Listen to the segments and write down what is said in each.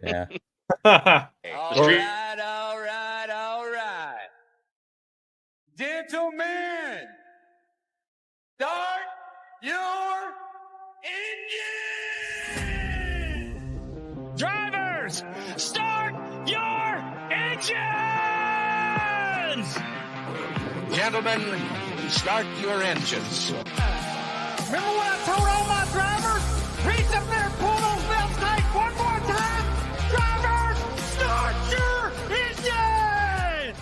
Yeah. All right. Gentlemen, start your engine! Drivers, start your engines! Gentlemen, start your engines. Remember what I told all my drivers? Reach up there and pull those belts tight one more time. Drivers, start your engines!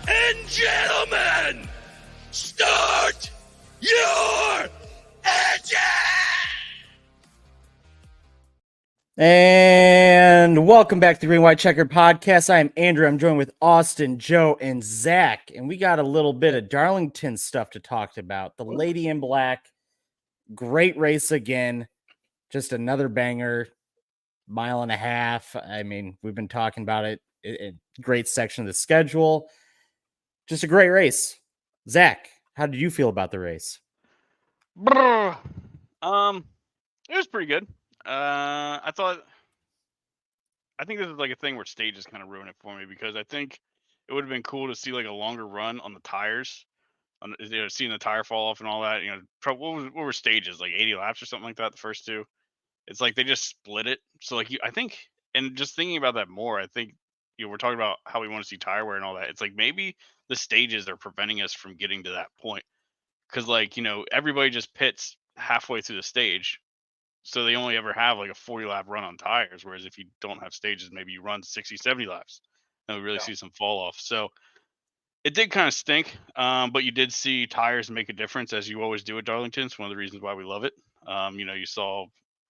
And gentlemen, start your engine! And welcome back to the Green White Checker Podcast. I'm Andrew. I'm joined with Austin, Joe, and Zach. And we got a little bit of Darlington stuff to talk about. The Lady in Black, great race again. Just another banger, 1.5 miles. I mean, we've been talking about it. Great section of the schedule. Just a great race. Zach, how did you feel about the race? It was pretty good. I think this is like a thing where stages kind of ruin it for me, because I think it would have been cool to see like a longer run on the tires, seeing the tire fall off and all that. What were stages, like 80 laps or something like that? The first two, it's like they just split it. So like I think, and just thinking about that more, I think we're talking about how we want to see tire wear and all that. It's like maybe the stages are preventing us from getting to that point, because like everybody just pits halfway through the stage. So they only ever have like a 40 lap run on tires. Whereas if you don't have stages, maybe you run 60, 70 laps and we really see some fall off. So it did kind of stink. But you did see tires make a difference, as you always do at Darlington. It's one of the reasons why we love it. You saw,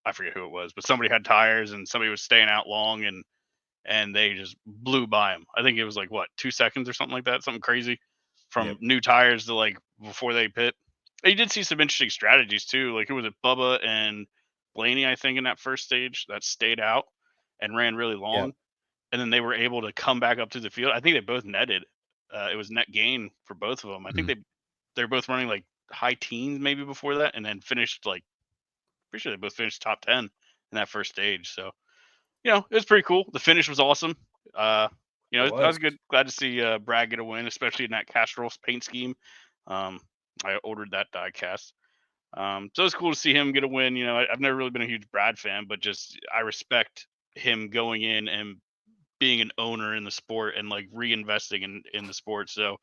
I forget who it was, but somebody had tires and somebody was staying out long and they just blew by them. I think it was like 2 seconds or something like that. Something crazy from new tires to like before they pit. You did see some interesting strategies too. Like, who was it? Bubba and Blaney, I think, in that first stage that stayed out and ran really long, and then they were able to come back up to the field. I think they both netted. It was net gain for both of them. I think they're both running like high teens maybe before that, and then finished pretty sure they both finished top 10 in that first stage. So it was pretty cool. The finish was awesome. I was good. Glad to see Brad get a win, especially in that Castrol paint scheme. I ordered that die cast. So it's cool to see him get a win. I've never really been a huge Brad fan, but just I respect him going in and being an owner in the sport and like reinvesting in the sport. So,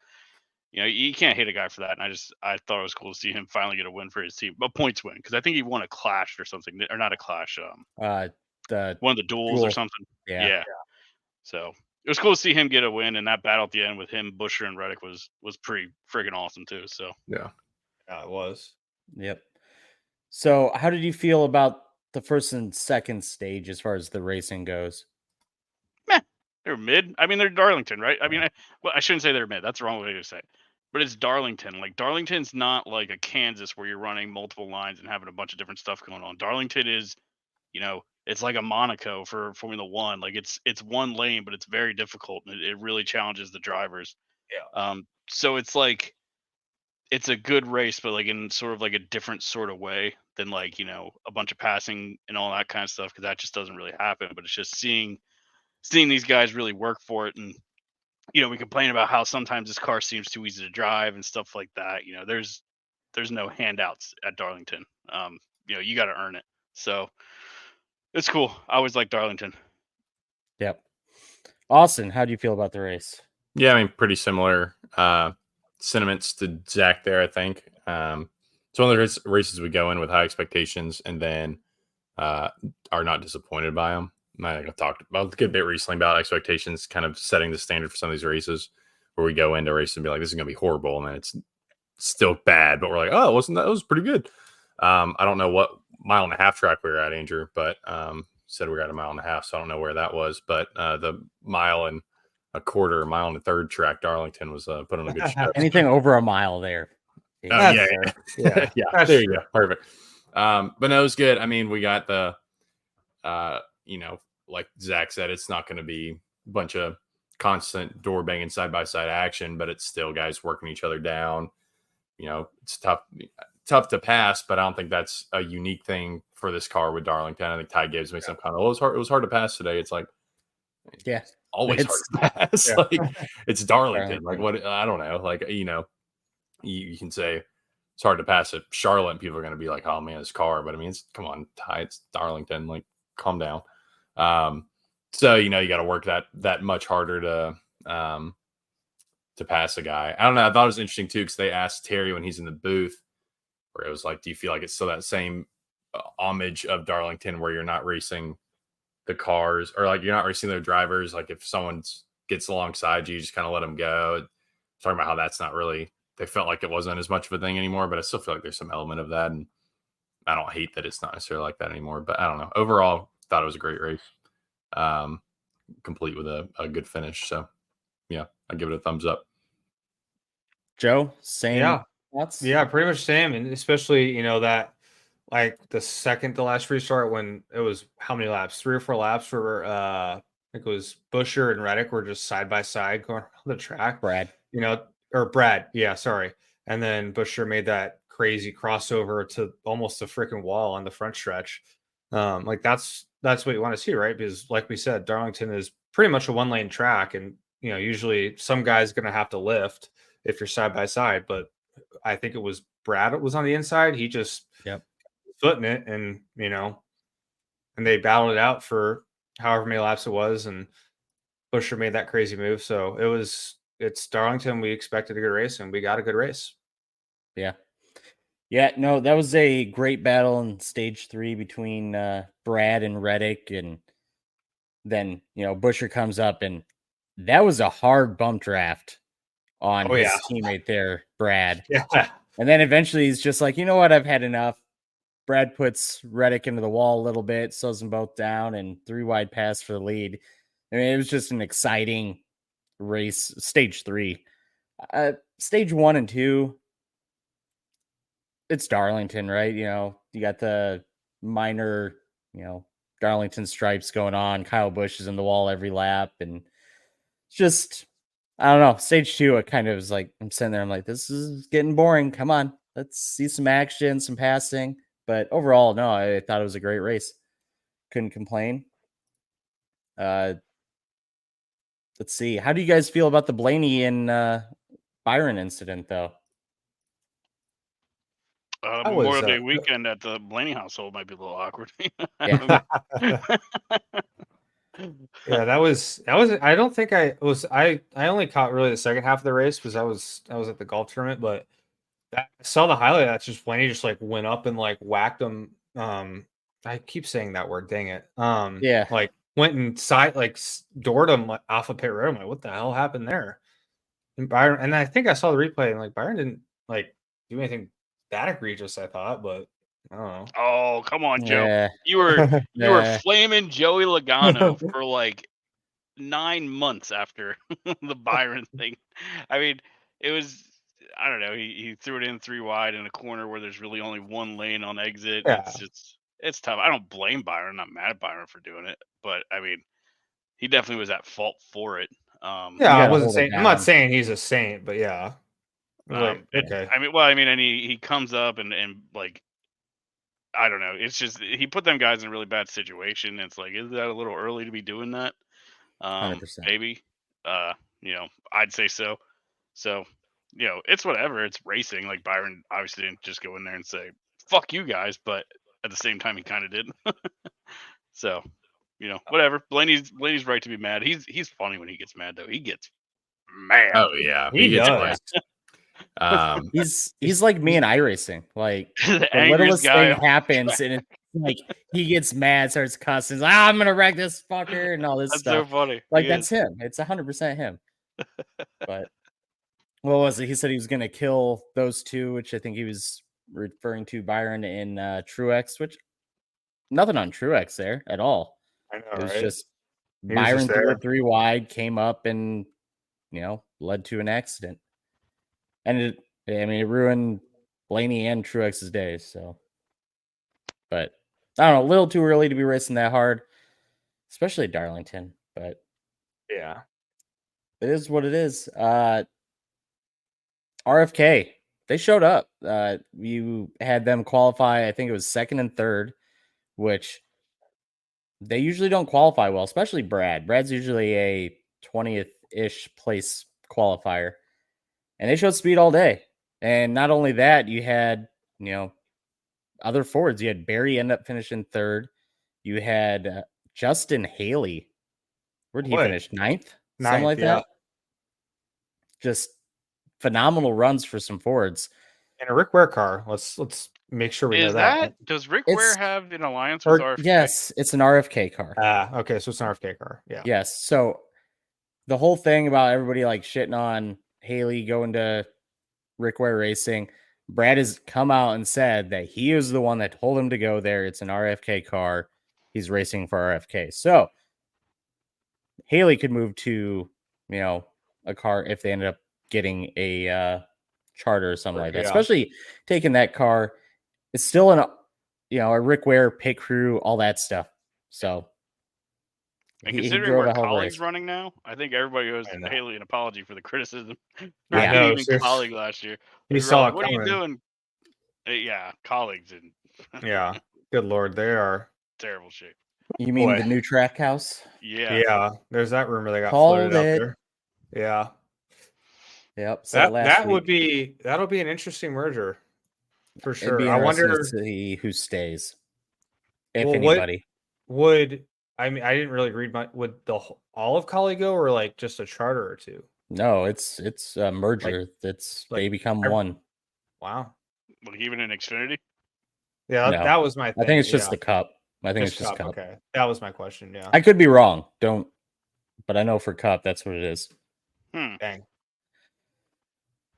you can't hate a guy for that. And I thought it was cool to see him finally get a win for his team, a points win, because I think he won a clash or something, or not a clash. One of the duels or something. Yeah. So it was cool to see him get a win, and that battle at the end with him, Busher, and Reddick was pretty friggin' awesome too. So yeah, it was. Yep. So how did you feel about the first and second stage as far as the racing goes? They're mid. I mean, they're Darlington, right? I mean, I shouldn't say they're mid. That's the wrong way to say it. But it's Darlington. Like, Darlington's not like a Kansas where you're running multiple lines and having a bunch of different stuff going on. Darlington is, it's like a Monaco for Formula One. Like, it's one lane, but it's very difficult. And it really challenges the drivers. Yeah. So it's like, it's a good race, but like in sort of like a different sort of way than like, a bunch of passing and all that kind of stuff, because that just doesn't really happen. But it's just seeing these guys really work for it. And we complain about how sometimes this car seems too easy to drive and stuff like that. There's no handouts at Darlington. You got to earn it. So it's cool. I always like Darlington. Yep. Austin, how do you feel about the race? Yeah, I mean, pretty similar sentiments to Zach there, I think. It's one of the races we go in with high expectations and then are not disappointed by them. I've talked about a good bit recently about expectations kind of setting the standard for some of these races where we go into races and be like, this is going to be horrible. And then it's still bad, but we're like, oh, that was pretty good. I don't know what 1.5 mile track we were at, Andrew, but said we were at 1.5 miles. So I don't know where that was, but the 1.25 miles, 1.25 miles track, Darlington was put on a good show. Anything over 1 mile there. Yeah. There you go. Perfect. But no, it was good. I mean, we got the, like Zach said, it's not going to be a bunch of constant door banging side by side action, but it's still guys working each other down. It's tough to pass, but I don't think that's a unique thing for this car with Darlington. I think Ty Gibbs made some comment. Well, it was hard to pass today. It's like, Yeah. always It's- hard to pass. Yeah. Like, it's Darlington. Like, Darlington. what? I don't know. Like, you can say it's hard to pass at Charlotte, and people are going to be like, oh man, this car. But I mean, come on, Ty, it's Darlington. Like, calm down. So you got to work that much harder to pass a guy. I don't know. I thought it was interesting too, because they asked Terry when he's in the booth, where it was like, do you feel like it's still that same homage of Darlington where you're not racing the cars, or like you're not racing their drivers? Like if someone gets alongside you, just kind of let them go. Talking about how that's not really, they felt like it wasn't as much of a thing anymore, but I still feel like there's some element of that. And I don't hate that it's not necessarily like that anymore, but I don't know. Overall, thought it was a great race. Complete with a good finish. So yeah, I give it a thumbs up. Joe, same Yeah. thoughts? Yeah, pretty much same. And especially, that like the second to last restart, when it was how many laps? 3 or 4 laps where I think it was Busher and Reddick were just side by side going on the track. Brad. Or Brad. Yeah, sorry. And then Busher made that crazy crossover to almost the freaking wall on the front stretch. Like that's what you want to see, right? Because like we said, Darlington is pretty much a 1-lane track, and usually some guy's going to have to lift if you're side by side. But I think it was Brad was on the inside. He just footing it, and and they battled it out for however many laps it was, and Busher made that crazy move. So it's Darlington. We expected a good race, and we got a good race. Yeah. Yeah, no, that was a great battle in stage 3 between Brad and Reddick. And then, Busher comes up, and that was a hard bump draft on his teammate there, Brad. Yeah. And then eventually he's just like, you know what? I've had enough. Brad puts Reddick into the wall a little bit, slows them both down, and 3 wide pass for the lead. I mean, it was just an exciting race. Stage 3. Stage 1 and 2, it's Darlington, right? You got the minor, Darlington stripes going on. Kyle Busch is in the wall every lap. And just, I don't know. Stage 2, it kind of was like, I'm sitting there, I'm like, this is getting boring. Come on. Let's see some action, some passing. But overall, no, I thought it was a great race. Couldn't complain. Let's see. How do you guys feel about the Blaney and Byron incident, though? Memorial Day weekend at the Blaney household might be a little awkward. Yeah. Yeah, that was. I don't think I only caught really the second half of the race because I was at the golf tournament, but I saw the highlight. That's just Blaney just like went up and like whacked him. I keep saying that word. Dang it. Yeah. Like went and doored him off of pit road. I'm like, what the hell happened there? And Byron, and I think I saw the replay, and like Byron didn't like do anything that egregious, I thought, but I don't know. Oh, come on, Joe. Yeah. You were Yeah. flaming Joey Logano for like 9 months after the Byron thing. I mean, it was, I don't know. He threw it in 3 wide in a corner where there's really only 1 lane on exit. Yeah. It's tough. I don't blame Byron. I'm not mad at Byron for doing it, but I mean, he definitely was at fault for it. Yeah, I gotta wasn't hold it saying. I'm not down. saying he's a saint, but yeah. Okay. And he comes up and like, I don't know. It's just he put them guys in a really bad situation. It's like, is that a little early to be doing that? 100%. Maybe. I'd say so. So, it's whatever. It's racing. Like Byron obviously didn't just go in there and say, fuck you guys, but at the same time he kind of did. So, whatever. Blaney's right to be mad. He's funny when he gets mad though. He gets mad. Oh yeah, He gets does. mad. He's like me in iRacing. Like The the angriest littlest guy thing happens, and it's like he gets mad, starts cussing. He's like, I'm gonna wreck this fucker and all this That's stuff. so funny. Like He that's is. him. It's 100% him. But what was it? He said he was gonna kill those 2, which I think he was referring to Byron and Truex. Which nothing on Truex there at all. I know, It was right? just He was Byron just threw there. it 3 wide, came up, and led to an accident. And it ruined Blaney and Truex's days. So, but I don't know, a little too early to be racing that hard, especially at Darlington. But Yeah. it is what it is. RFK, they showed up. You had them qualify. I think it was 2nd and 3rd. which they usually don't qualify well, especially Brad. Brad's usually a 20th-ish place qualifier. And they showed speed all day. And not only that, you had, other forwards. You had Barry end up finishing third. You had Justin Haley. Where did he Boy. finish? Ninth? Something Ninth, like yeah. that. Just phenomenal runs for some forwards. And a Rick Ware car. Let's make sure we know Is that. does Rick It's- Ware have an alliance with Or- RFK? Yes, it's an RFK car. Okay, so it's an RFK car. Yeah. Yes. So the whole thing about everybody like shitting on Haley going to Rick Ware Racing, Brad has come out and said that he is the one that told him to go there. It's an RFK car. He's racing for RFK. So Haley could move to, a car if they ended up getting a charter or something like that. Yeah. Especially taking that car. It's still a Rick Ware pit crew, all that stuff. So And he considering drove where a hell of a colleagues race. running now, I think everybody owes I know. Haley an apology for the criticism. For Yeah. know, leaving seriously. colleague last year. You They were saw like, it what are you coming. doing? Yeah, colleagues in Yeah. Good Lord, they are. terrible shape. You mean Boy. the new track house? Yeah. Yeah. There's that rumor they got Called floated out it. there. Yeah. Yep. Said it last That'll week. be an interesting merger for It'd sure. be I interesting wonder to see who stays, if Well, what- anybody. would I didn't really read would all of Collie go or like just a charter or two? No, it's a merger. They become ev- one. Wow. Like even in Xfinity. Yeah, No. that was my thing. I think it's just yeah. the cup. I think it's just cup. Okay. That was my question. Yeah. I could be wrong. But I know for cup that's what it is. Dang.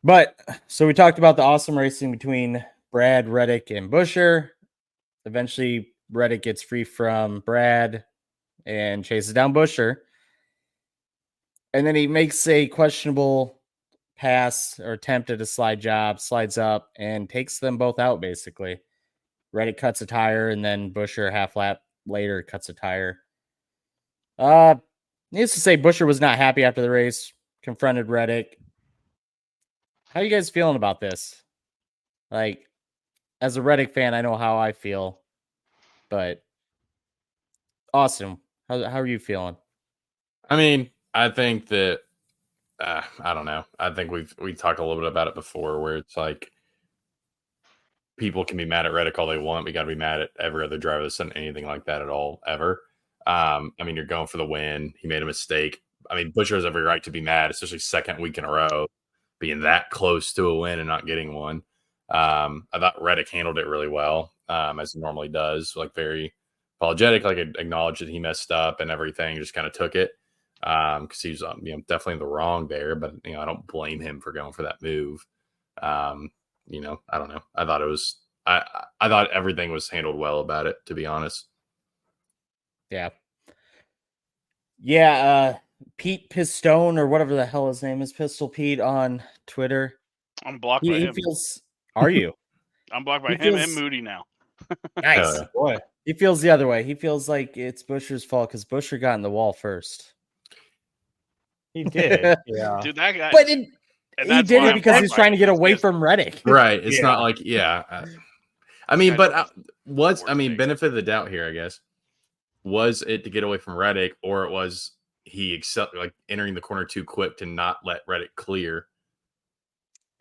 But so we talked about the awesome racing between Brad, Reddick, and Buescher. Eventually, Reddick gets free from Brad and chases down Buescher. And then he makes a questionable pass or attempt at a slide job, slides up, and takes them both out, basically. Reddick cuts a tire, and then Buescher, half lap later, cuts a tire. Needless to say, Buescher was not happy after the race, confronted Reddick. How you guys feeling about this? Like, as a Reddick fan, I know how I feel, but Austin, how are you feeling? I mean, I think that I don't know. I think we talked a little bit about it before, where it's like people can be mad at Reddick all they want. We got to be mad at every other driver that's done anything like that at all ever. I mean, you're going for the win. He made a mistake. I mean, Buescher has every right to be mad, especially second week in a row, being that close to a win and not getting one. I thought Reddick handled it really well, as he normally does, like very apologetic, like acknowledged that he messed up and everything, just kind of took it. Because he was definitely in the wrong there, but I don't blame him for going for that move. I don't know. I thought it was I thought everything was handled well about it, to be honest. Yeah. Pete Pistone, or whatever the hell his name is, Pistol Pete on Twitter. I'm blocked by He him. feels. Are you? I'm blocked by he him feels- and Moody now. Nice. Boy. He feels the other way. He feels like it's Buescher's fault because Buescher got in the wall first. He did. Yeah. Dude, that guy. But and he that's did why it I'm because blocked he's by trying to him, get away because- from Reddick. Right. It's Yeah. not like, I mean, but Worst benefit of the doubt here, I guess. Was it to get away from Reddick, or it was he entering the corner too quick to not let Reddick clear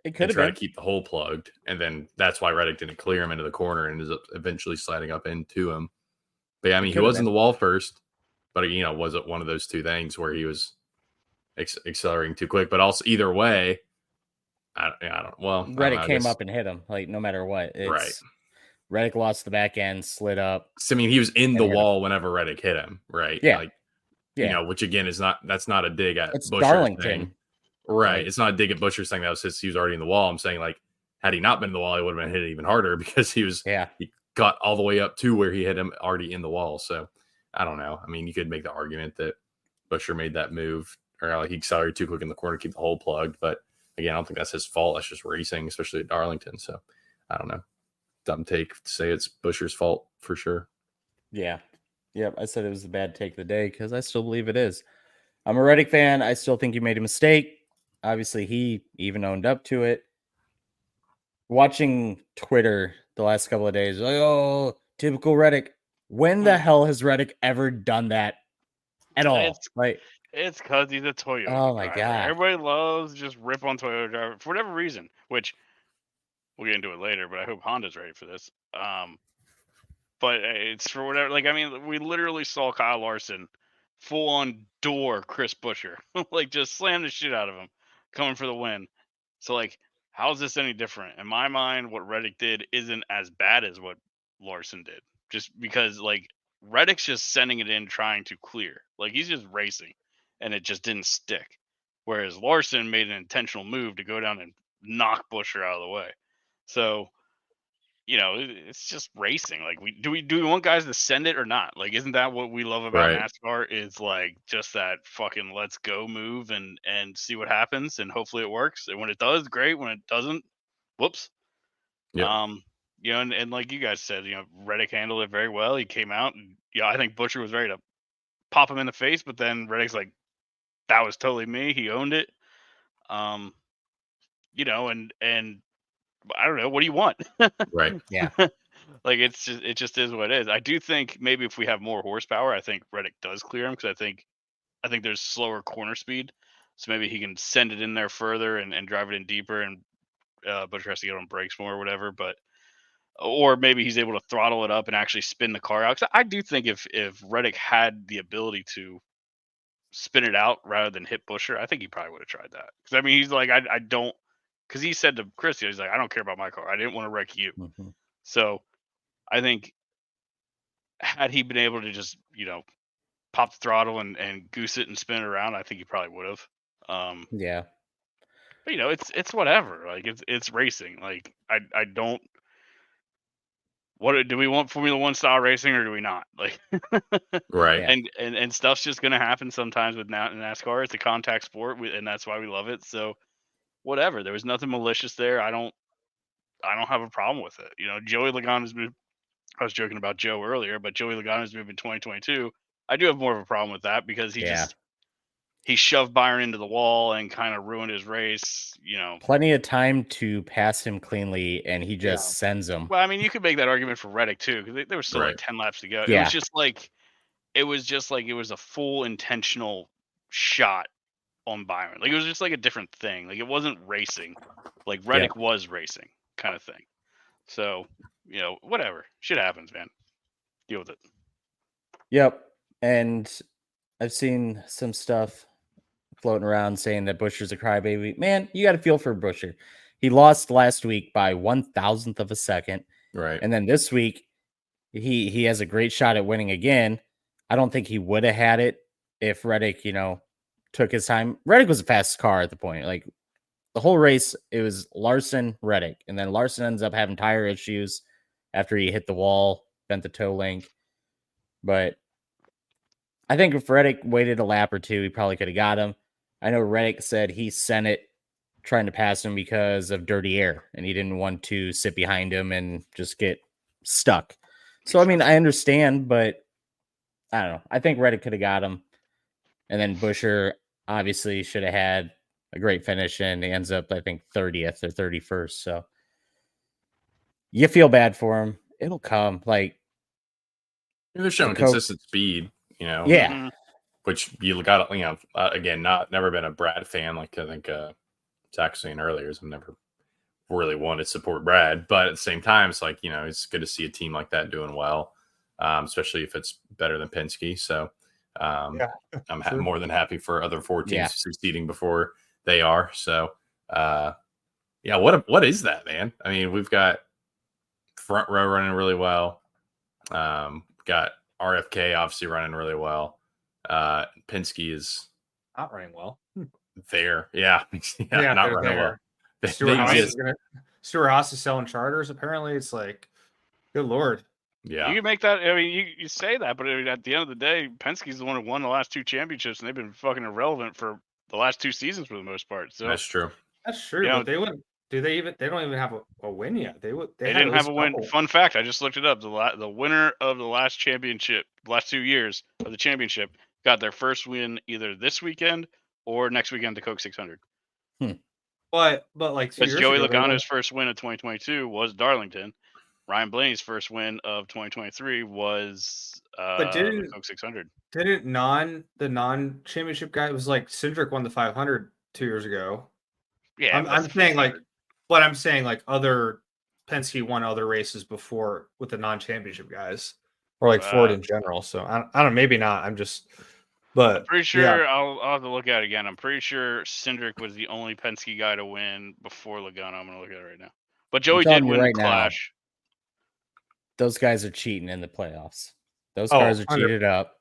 It could and have try been. to keep the hole plugged? And then that's why Reddick didn't clear him into the corner and is eventually sliding up into him. But yeah, I mean, he could've was in been. the wall first, but was it one of those two things where he was accelerating too quick? But also, either way, I don't. Well, I don't Reddick know, I came guess- up and hit him. Like, no matter what. Right. Reddick lost the back end, slid up. So, I mean, he was in the hit him. wall whenever Reddick hit him, right? Yeah. Yeah. Which again that's not a dig at It's Buescher's Darlington. thing. Right. Right. It's not a dig at Buescher's thing. That was he was already in the wall. I'm saying, like, had he not been in the wall, he would have been hit even harder because he got all the way up to where he hit him already in the wall. So I don't know. I mean, you could make the argument that Buescher made that move, or like he accelerated too quick in the corner to keep the hole plugged. But again, I don't think that's his fault. That's just racing, especially at Darlington. So I don't know. Dumb take to say it's Buescher's fault for sure. Yeah. Yep. I said it was the bad take of the day because I still believe it is. I'm a Reddick fan. I still think he made a mistake. Obviously, he even owned up to it. Watching Twitter the last couple of days, like, oh, typical Reddick. When the hell has Reddick ever done that at all? It's- Like, It's because he's a Toyota. Oh my driver. God. Everybody loves to just rip on Toyota driver for whatever reason, which we'll get into it later. But I hope Honda's ready for this. But it's for whatever. Like, I mean, we literally saw Kyle Larson full on door Chris Buescher, like just slam the shit out of him, coming for the win. So like, how is this any different? In my mind, what Reddick did isn't as bad as what Larson did. Just because like Reddick's just sending it in, trying to clear. Like he's just racing, and it just didn't stick. Whereas Larson made an intentional move to go down and knock Buescher out of the way. So, you know, it's just racing. Like, do we want guys to send it or not? Like, isn't that what we love about Right. NASCAR? Is like just that fucking let's go move and see what happens, and hopefully it works. And when it does, great. When it doesn't, whoops. Yep. You know, and like you guys said, you know, Reddick handled it very well. He came out, and yeah, I think Buescher was ready to pop him in the face, but then Reddick's like, that was totally me. He owned it. You know, and I don't know, what do you want? Right. Like it just is what it is. I do think maybe if we have more horsepower, I think Reddick does clear him because I think there's slower corner speed, so maybe he can send it in there further and drive it in deeper, and Buescher has to get on brakes more or whatever. But or maybe he's able to throttle it up and actually spin the car out. 'Cause I do think if Reddick had the ability to spin it out rather than hit Buescher, I think he probably would have tried that. Because I mean, he's like, I don't, because he said to Chris, he's like, I don't care about my car. I didn't want to wreck you. Mhm. So I think had he been able to just, you know, pop the throttle and goose it and spin it around, I think he probably would have. Yeah. But you know, it's whatever. Like it's racing. Like I don't. What do we want Formula One style racing or do we not? Like, Right. Yeah. and stuff's just gonna happen sometimes with NASCAR. It's a contact sport, and that's why we love it. So whatever. There was nothing malicious there. I don't have a problem with it. You know, Joey Logano's move. I was joking about Joe earlier, but Joey Logano's move in 2022. I do have more of a problem with that because he shoved Byron into the wall and kind of ruined his race. You know, Plenty of time to pass him cleanly, and he just sends him. well, I mean, you could make that argument for Reddick too because there was still Right. like 10 laps to go. Yeah. It was just like it was a full intentional shot on Byron. Like it was just like a different thing. Like it wasn't racing. Like Reddick was racing, kind of thing. So, you know, whatever. Shit happens, man. Deal with it. Yep. And I've seen some stuff floating around saying that Buescher's a crybaby. Man, you got to feel for Buescher. He lost last week by 1,000th of a second. Right. And then this week, he has a great shot at winning again. I don't think he would have had it if Reddick, you know, took his time. Reddick was the fastest car at the point. Like the whole race, it was Larson, Reddick. And then Larson ends up having tire issues after he hit the wall, bent the toe link. But I think if Reddick waited a lap or two, he probably could have got him. I know Reddick said he sent it trying to pass him because of dirty air, and he didn't want to sit behind him and just get stuck. So, I mean, I understand, but I don't know. I think Reddick could have got him. And then Buescher obviously should have had a great finish, and he ends up, I think, 30th or 31st. So you feel bad for him. It'll come. Like, They're showing Coke- consistent speed, you know. yeah. Mhm. Which you got, you know, again, never been a Brad fan. Like I think Zach was saying earlier, I've never really wanted to support Brad, but at the same time, it's like, you know, it's good to see a team like that doing well, especially if it's better than Penske. So I'm more than happy for other four teams succeeding before they are. So yeah, what is that, man? I mean, we've got front row running really well. Got RFK obviously running really well. Penske is Not running well. there. Yeah. Not they're running there. well. Stuart Haas, just- Stuart Haas is selling charters. Apparently, it's like, good lord. yeah. You can make that. I mean, you say that, but at the end of the day, Penske's the one who won the last two championships, and they've been fucking irrelevant for the last two seasons for the most part. So That's true. That's true. Yeah. But they wouldn't. Do they even? They don't even have a win yet. They would. they had didn't at have a least win. couple. Fun fact: I just looked it up. The winner of the last championship, last 2 years of the championship, got their first win either this weekend or next weekend, the Coke 600. But like 2 Because years Joey ago, they won- Logano's first win of 2022 was Darlington, Ryan Blaney's first win of 2023 was But the didn't Coke 600. didn't the non-championship guy, it was like Cindric won the 500 2 years ago. Yeah, I'm that's saying like, 500. but I'm saying like other Penske won other races before with the non-championship guys, or like Ford in general. So I don't know, maybe not. I'm but pretty yeah. sure I'll have to look at it again. I'm pretty sure Cindric was the only Penske guy to win before Logano. I'm gonna look at it right now. But Joey telling did you win right the now. Clash. Those guys are cheating in the playoffs. Those Oh, cars are 100 cheated up.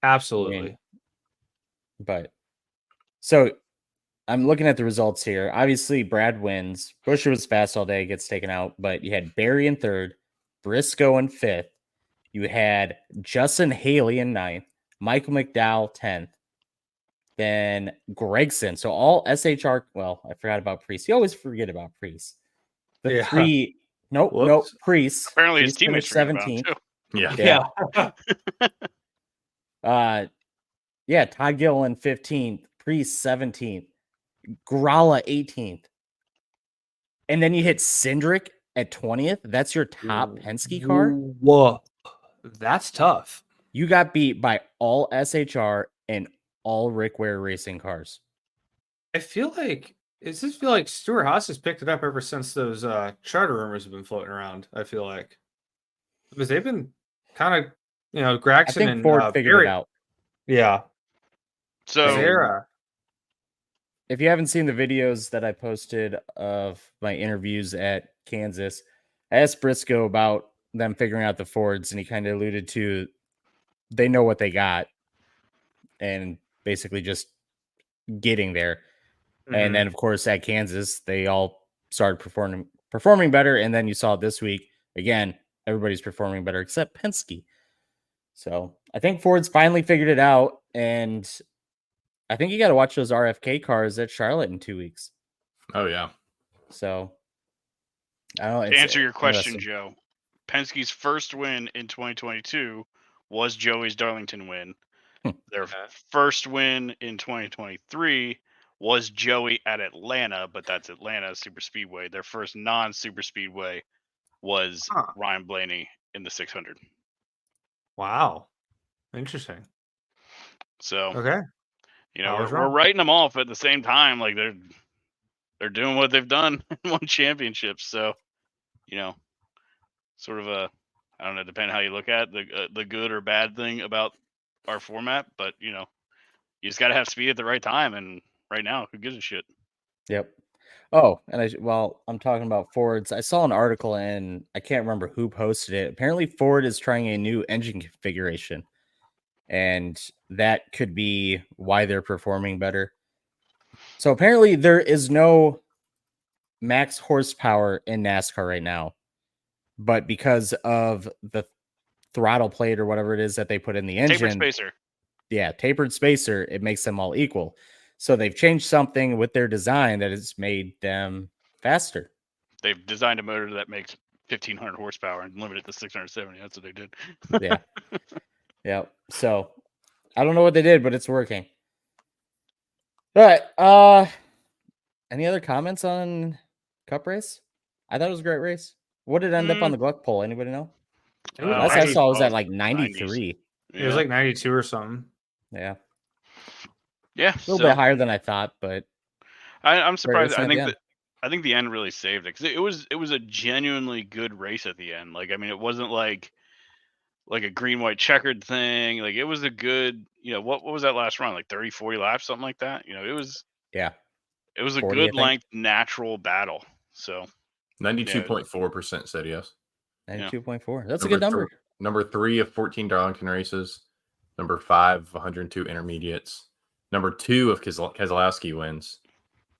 Absolutely. But so I'm looking at the results here. Obviously, Brad wins. Buescher was fast all day, gets taken out. But you had Barry in third, Briscoe in fifth. You had Justin Haley in ninth, Michael McDowell 10th, then Gregson. So all SHR. Well, I forgot about Priest. You always forget about Priest. The Yeah. three. Nope. Whoops. Priest. Apparently, his Priest teammates finished forget about him 17th. too. Yeah. Yeah. Todd Gilliland 15th, Priest 17th, Gralla 18th. And then you hit Cindric at 20th. That's your top Penske car. Whoa, that's tough. You got beat by all SHR and all Rick Ware racing cars. I feel like Stuart Haas has picked it up ever since those charter rumors have been floating around. I feel like because they've been kind of, I Gregson think and Ford figured Barry. it out. Yeah. So Sarah. If you haven't seen the videos that I posted of my interviews at Kansas, I asked Briscoe about them figuring out the Fords, and he kind of alluded to they know what they got and basically just getting there. And then, of course, at Kansas, they all started performing better. And then you saw this week, again, everybody's performing better except Penske. So I think Ford's finally figured it out. And I think you got to watch those RFK cars at Charlotte in 2 weeks. Oh, yeah. So I don't know. to answer your question, Joe, Penske's first win in 2022 was Joey's Darlington win. Their first win in 2023 was Joey at Atlanta, but that's Atlanta Super Speedway. Their first non-Super Speedway was Ryan Blaney in the 600. Wow. Interesting. So, okay. We're writing them off at the same time. Like they're doing what they've done and won championships. So, sort of I don't know, depending how you look at the good or bad thing about our format, but you just got to have speed at the right time. And right now, who gives a shit? Yep. Oh, and while I'm talking about Fords, I saw an article and I can't remember who posted it. Apparently, Ford is trying a new engine configuration, and that could be why they're performing better. So apparently, there is no max horsepower in NASCAR right now, but because of the throttle plate or whatever it is that they put in the engine, tapered spacer, it makes them all equal. So they've changed something with their design that has made them faster. They've designed a motor that makes 1,500 horsepower and limited to 670. That's what they did. Yeah. Yeah. So I don't know what they did, but it's working. All right. Any other comments on Cup race? I thought it was a great race. What did it end up on the Gluck poll? Anybody know? Last I saw was at like 93. 90s. It was like 92 or something. Yeah. Yeah. A little bit higher than I thought, but I'm surprised. I think the end really saved it because it was a genuinely good race at the end. Like, I mean, it wasn't like a green, white, checkered thing. Like, it was a good, what was that last run? Like 30, 40 laps, something like that. It was a 40, good length, natural battle. So 92.4% said yes. 92.4. That's a good number. Number 3 of 14 Darlington races. Number 5 of 102 intermediates. Number 2 of Keselowski wins.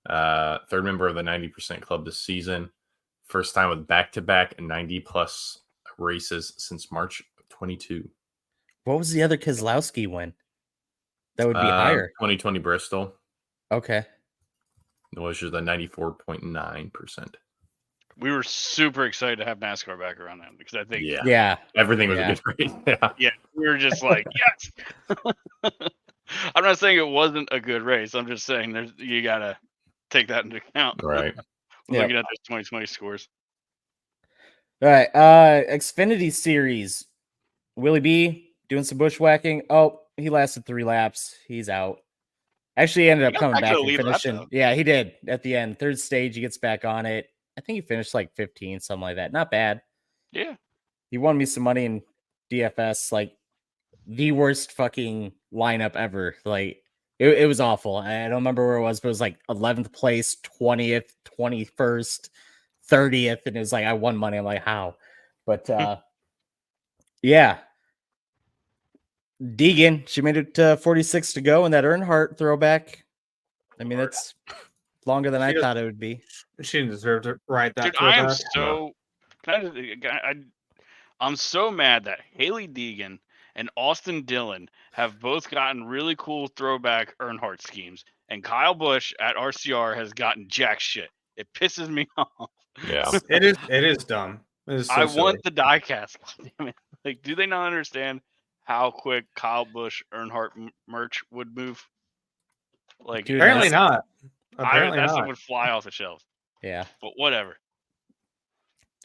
Third member of the 90% club this season. First time with back-to-back 90-plus races since March of 22. What was the other Keselowski win? That would be higher. 2020 Bristol. Okay. Which is the 94.9%. We were super excited to have NASCAR back around then because I think everything was a good race. Yeah, we were just like, yes. I'm not saying it wasn't a good race. I'm just saying you gotta take that into account. Right. Looking at those 2020 scores. All right. Xfinity Series. Willie B doing some bushwhacking. Oh, he lasted 3 laps. He's out. Actually, he ended up got coming back to back the and lead lap, finishing. though. Yeah, he did at the end. Third stage, he gets back on it. I think he finished like 15, something like that. Not bad. Yeah. He won me some money in DFS. Like the worst fucking lineup ever. Like it was awful. I don't remember where it was, but it was like 11th place, 20th, 21st, 30th, and it was like I won money. I'm like, how? But yeah. Deegan, she made it to 46 to go in that Earnhardt throwback. I mean, that's longer than I She thought it would be. She didn't deserve to ride that. Dude, I am throwback. so. I'm so mad that Haley Deegan and Austin Dillon have both gotten really cool throwback Earnhardt schemes, and Kyle Busch at RCR has gotten jack shit. It pisses me off. Yeah. It is dumb. It is so I silly. want the diecast. Goddammit. Like, do they not understand how quick Kyle Busch Earnhardt merch would move? Like, Dude, Apparently that's- not. Apparently that stuff not. would fly off the shelves. Yeah. But whatever.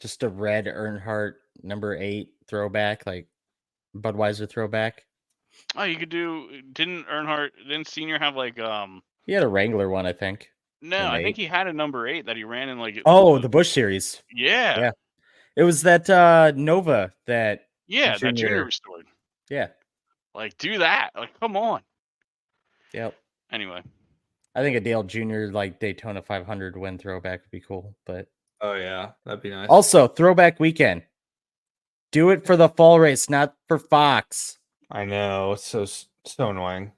Just a red Earnhardt number 8 throwback, like Budweiser throwback. Oh, you could do. Didn't Senior have like He had a Wrangler one, I think. No, An I think 8. he had a number 8 that he ran in like. Oh, the Busch series. Yeah. Yeah. It was that Nova that Yeah, that Junior- Junior restored. yeah. Like, do that. Like, come on. Yep. Anyway, I think a Dale Jr. like Daytona 500 win throwback would be cool, but Oh yeah, that'd be nice. also throwback weekend. Do it for the fall race, not for Fox. I know it's so annoying.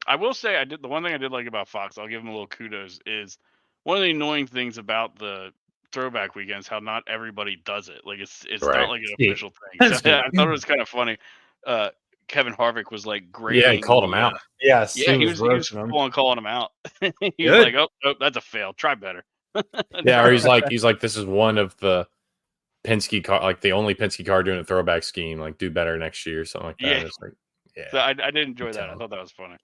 I will say the one thing I did like about Fox. I'll give him a little kudos. Is one of the annoying things about the throwback weekends how not everybody does it. Like it's Right. not like an Yeah. official thing. That's So, I good. thought it was kind of funny. Kevin Harvick was like great. Yeah, he called him out. Yes, Yeah, he was roasting him. full on calling him out. he was Good. like, "Oh, that's a fail. Try better." Yeah, or he's like, this is one of the Penske car, like the only Penske car doing a throwback scheme. Like, do better next year, something like that. Yeah. It's like, yeah, So I did enjoy Good that. I talent. thought that was funny.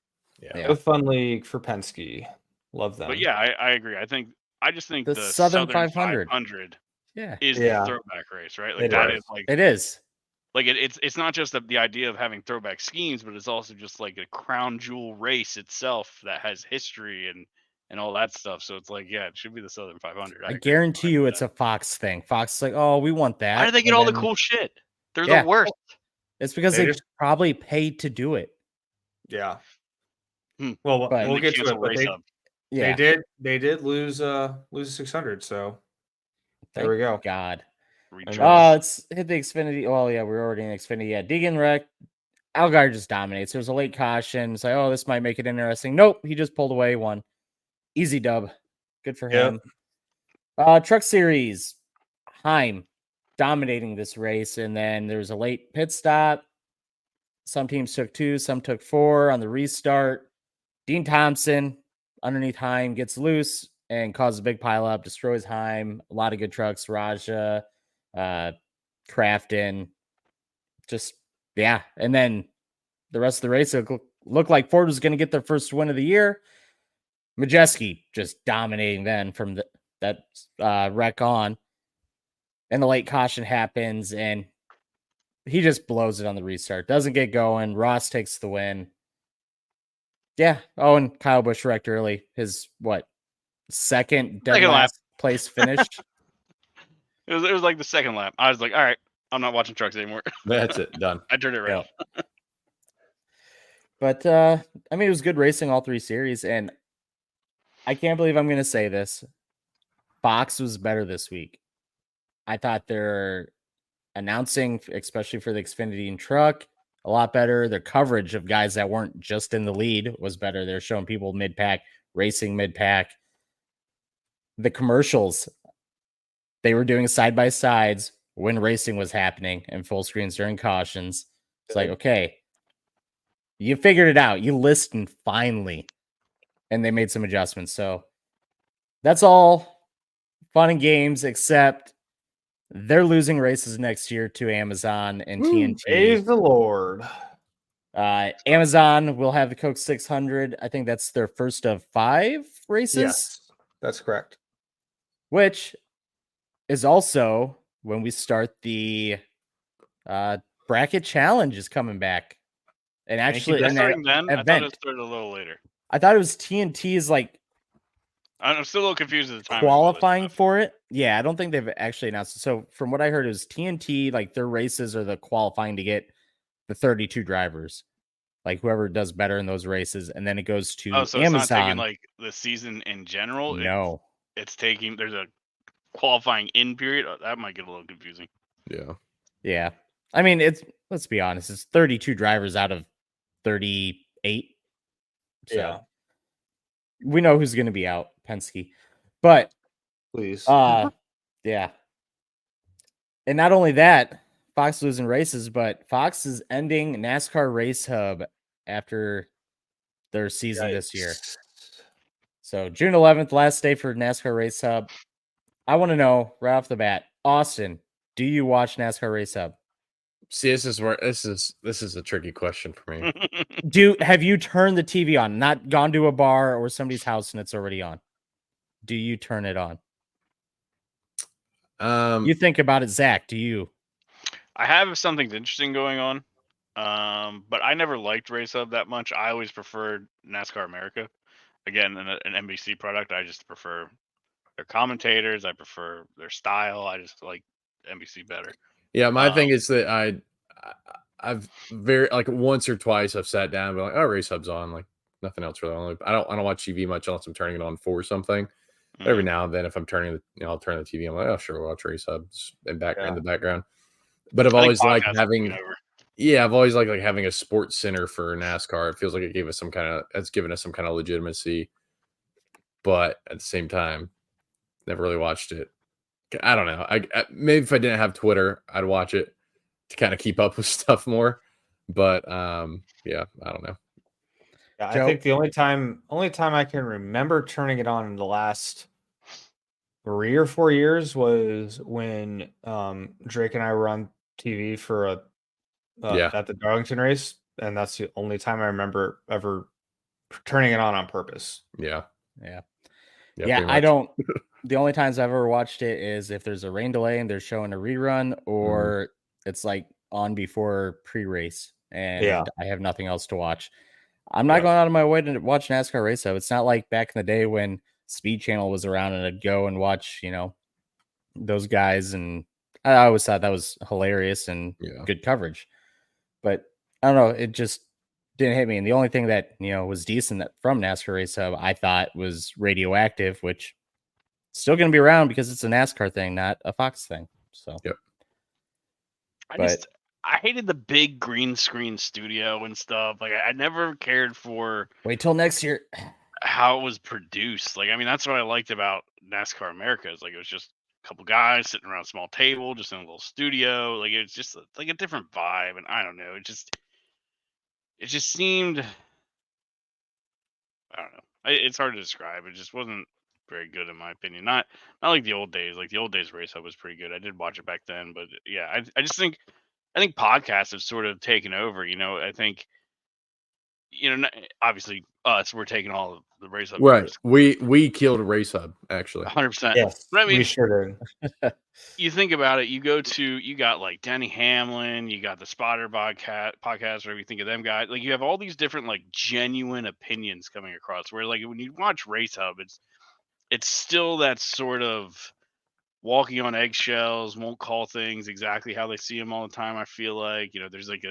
yeah. A fun league for Penske. Love them. But yeah, I agree. I just think The the Southern Southern 500. 500 Yeah. is Yeah. the throwback race, right? Like It that is. is like It is. it's not just the idea of having throwback schemes, but it's also just like a crown jewel race itself that has history and all that stuff. So it's like, yeah, it should be the Southern 500. I guarantee you it's a Fox thing. Fox is like, oh, we want that. How do they get and all the then- cool shit? They're Yeah. the worst. It's because They they just- probably paid to do it. Yeah. Hmm. Well, But- we'll They get to cancel it. But Race Hub. Yeah. they did lose 600. So there we go. God. Retread. Let's hit the Xfinity. Well, yeah, we're already in Xfinity. Yeah, Deegan wreck. Algar just dominates. There's a late caution. It's like, oh, this might make it interesting. Nope, he just pulled away one. Easy dub. Good for Yep. him. Truck Series. Heim dominating this race. And then there was a late pit stop. Some teams took 2, some took 4 on the restart. Dean Thompson underneath Heim gets loose and causes a big pileup, destroys Heim. A lot of good trucks. Raja, Crafton, just yeah. And then the rest of the race looked like Ford was going to get their first win of the year. Majeski just dominating then from that wreck on, and the late caution happens, and he just blows it on the restart. Doesn't get going. Ross takes the win. Yeah. Oh, and Kyle Busch wrecked early. His second dead Second lap. last place finished. It was like the second lap. I was like, all right, I'm not watching trucks anymore. That's it. Done. I turned it around. But I mean, it was good racing all 3 series, and I can't believe I'm going to say this. Fox was better this week. I thought their announcing, especially for the Xfinity and truck, a lot better. Their coverage of guys that weren't just in the lead was better. They're showing people mid-pack, racing mid-pack. The commercials, they were doing side-by-sides when racing was happening and full screens during cautions. It's like, okay, you figured it out. You listened finally. And they made some adjustments. So that's all fun and games, except they're losing races next year to Amazon and TNT. Praise the Lord. Amazon will have the Coke 600. I think that's their first of 5 races, Yes, that's correct. which is also when we start the bracket challenge is coming back. And Thank you, actually, Ben. an Starting then, I thought it event. started a little later. I thought it was TNT's like I'm still a little confused at the time. qualifying for it. Yeah, I don't think they've actually announced it. So from what I heard, it was TNT, like their races are the qualifying to get the 32 drivers, like whoever does better in those races, and then it goes to Oh, so it's not taking Amazon. like the season in general. No, It's taking. There's a qualifying in period. That might get a little confusing. Yeah. yeah. I mean, let's be honest, it's 32 drivers out of 38. So Yeah. we know who's going to be out, Penske. But Please. yeah. And not only that, Fox losing races, but Fox is ending NASCAR Race Hub after their season this year. So June 11th, last day for NASCAR Race Hub. I want to know right off the bat, Austin, do you watch NASCAR Race Hub? See, this is a tricky question for me. Have you turned the TV on? Not gone to a bar or somebody's house and it's already on. Do you turn it on? You think about it, Zach. Do you? I have something interesting going on, but I never liked Race Hub that much. I always preferred NASCAR America. Again, an NBC product. I just prefer their commentators. I prefer their style. I just like NBC better. Yeah, my thing is that I've very like once or twice I've sat down and been like, oh, Race Hub's on, like nothing else really. I don't watch TV much unless I'm turning it on for something. But every now and then, if I'm turning I'll turn the TV. I'm like, oh, sure, we'll watch Race Hubs in the background. But I've always liked having, I've always liked like having a sports center for NASCAR. It feels like it's given us some kind of legitimacy. But at the same time, never really watched it. I don't know. I maybe if I didn't have Twitter, I'd watch it to kind of keep up with stuff more. But yeah, I don't know. Yeah, I think the only time I can remember turning it on in the last 3 or 4 years was when Drake and I were on TV for at the Darlington race, and that's the only time I remember ever turning it on purpose. Yeah. I don't. The only times I've ever watched it is if there's a rain delay and they're showing a rerun, or it's like on before pre-race, and I have nothing else to watch. I'm not going out of my way to watch NASCAR Race Hub. It's not like back in the day when Speed Channel was around and I'd go and watch, those guys. And I always thought that was hilarious and good coverage. But I don't know. It just didn't hit me. And the only thing that, was decent from NASCAR Race Hub, I thought was Radioactive, which is still going to be around because it's a NASCAR thing, not a Fox thing. So, I hated the big green screen studio and stuff. Like I never cared for. Wait till next year. How it was produced. Like, I mean, that's what I liked about NASCAR America. Is like it was just a couple guys sitting around a small table, just in a little studio. Like it's just like a different vibe. And I don't know. It just seemed. I don't know. It's hard to describe. It just wasn't very good in my opinion. Not like the old days. Like the old days Race Hub was pretty good. I did watch it back then, but yeah, I just think. I think podcasts have sort of taken over. I think, obviously us, we're taking all of the Race Hub. Right. We killed Race Hub, actually. 100%. Yes, but I mean, we sure did. You think about it, you got like Denny Hamlin, you got the Spotter podcast, whatever you think of them guys. Like you have all these different like genuine opinions coming across where like when you watch Race Hub, it's still that sort of walking on eggshells, won't call things exactly how they see them all the time. I feel like, there's like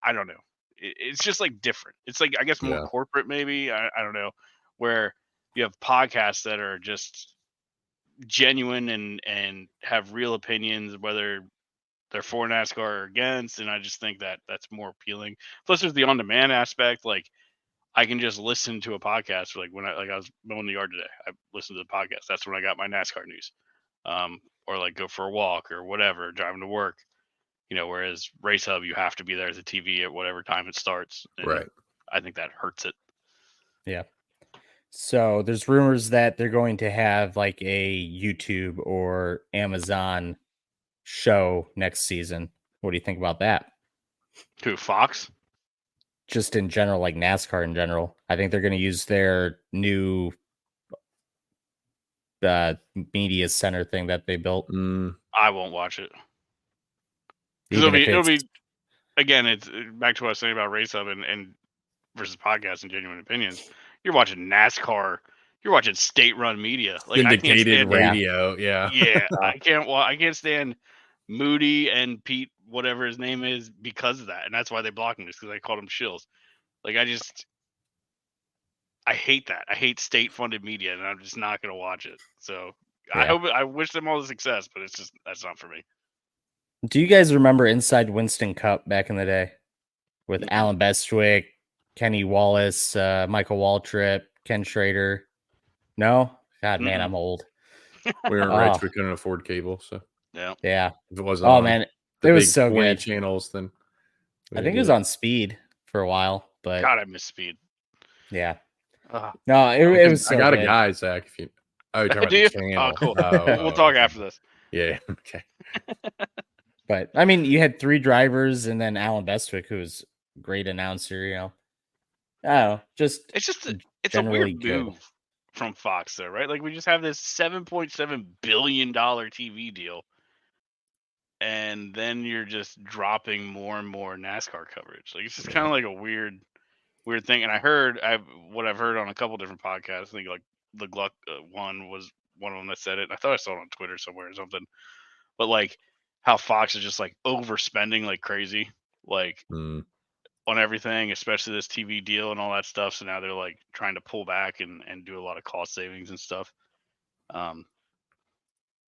I don't know. It's just like different. It's like, I guess more corporate maybe. I don't know, where you have podcasts that are just genuine and have real opinions, whether they're for NASCAR or against. And I just think that that's more appealing. Plus there's the on-demand aspect. Like I can just listen to a podcast. Like when I was mowing the yard today, I listened to the podcast. That's when I got my NASCAR news. Or like go for a walk or whatever, driving to work, whereas Race Hub, you have to be there at the TV at whatever time it starts. And right. I think that hurts it. Yeah. So there's rumors that they're going to have like a YouTube or Amazon show next season. What do you think about that? To Fox? Just in general, like NASCAR in general. I think they're going to use their new media center thing that they built. I won't watch it. 'Cause Even if it'll it's- be again. It's back to what I was saying about Race Hub and versus podcast and genuine opinions. You're watching NASCAR. You're watching state-run media. Like I can't Syndicated stand radio. Yeah. Yeah, I can't stand Moody and Pete, whatever his name is, because of that, and that's why they blocked him, just because I called him shills. Like I hate that. I hate state-funded media, and I'm just not gonna watch it. So Yeah. I wish them all the success, but it's just that's not for me. Do you guys remember Inside Winston Cup back in the day with Alan Bestwick, Kenny Wallace, Michael Waltrip, Ken Schrader? No? God, man, I'm old. We were rich. We couldn't afford cable. So Yeah. Yeah. if it wasn't Oh, on man. the It was big so 20 good. channels, then we I didn't think it do was on Speed for a while, but God, I miss Speed. yeah. Ugh. No, it was so I got good. a guy, Zach. If you, you're talking about Do the you? channel. Oh, cool. Oh, We'll talk okay. after this. Yeah. Okay. But I mean, you had 3 drivers and then Alan Bestwick, who was a great announcer, I don't know. Just It's a generally weird good. move from Fox, though, right? Like we just have this $7.7 billion TV deal, and then you're just dropping more and more NASCAR coverage. Like it's just kind of like a weird thing. And what I've heard on a couple different podcasts. I think like the Gluck one was one of them that said it. I thought I saw it on Twitter somewhere or something. But like how Fox is just like overspending like crazy, like on everything, especially this TV deal and all that stuff. So now they're like trying to pull back and do a lot of cost savings and stuff.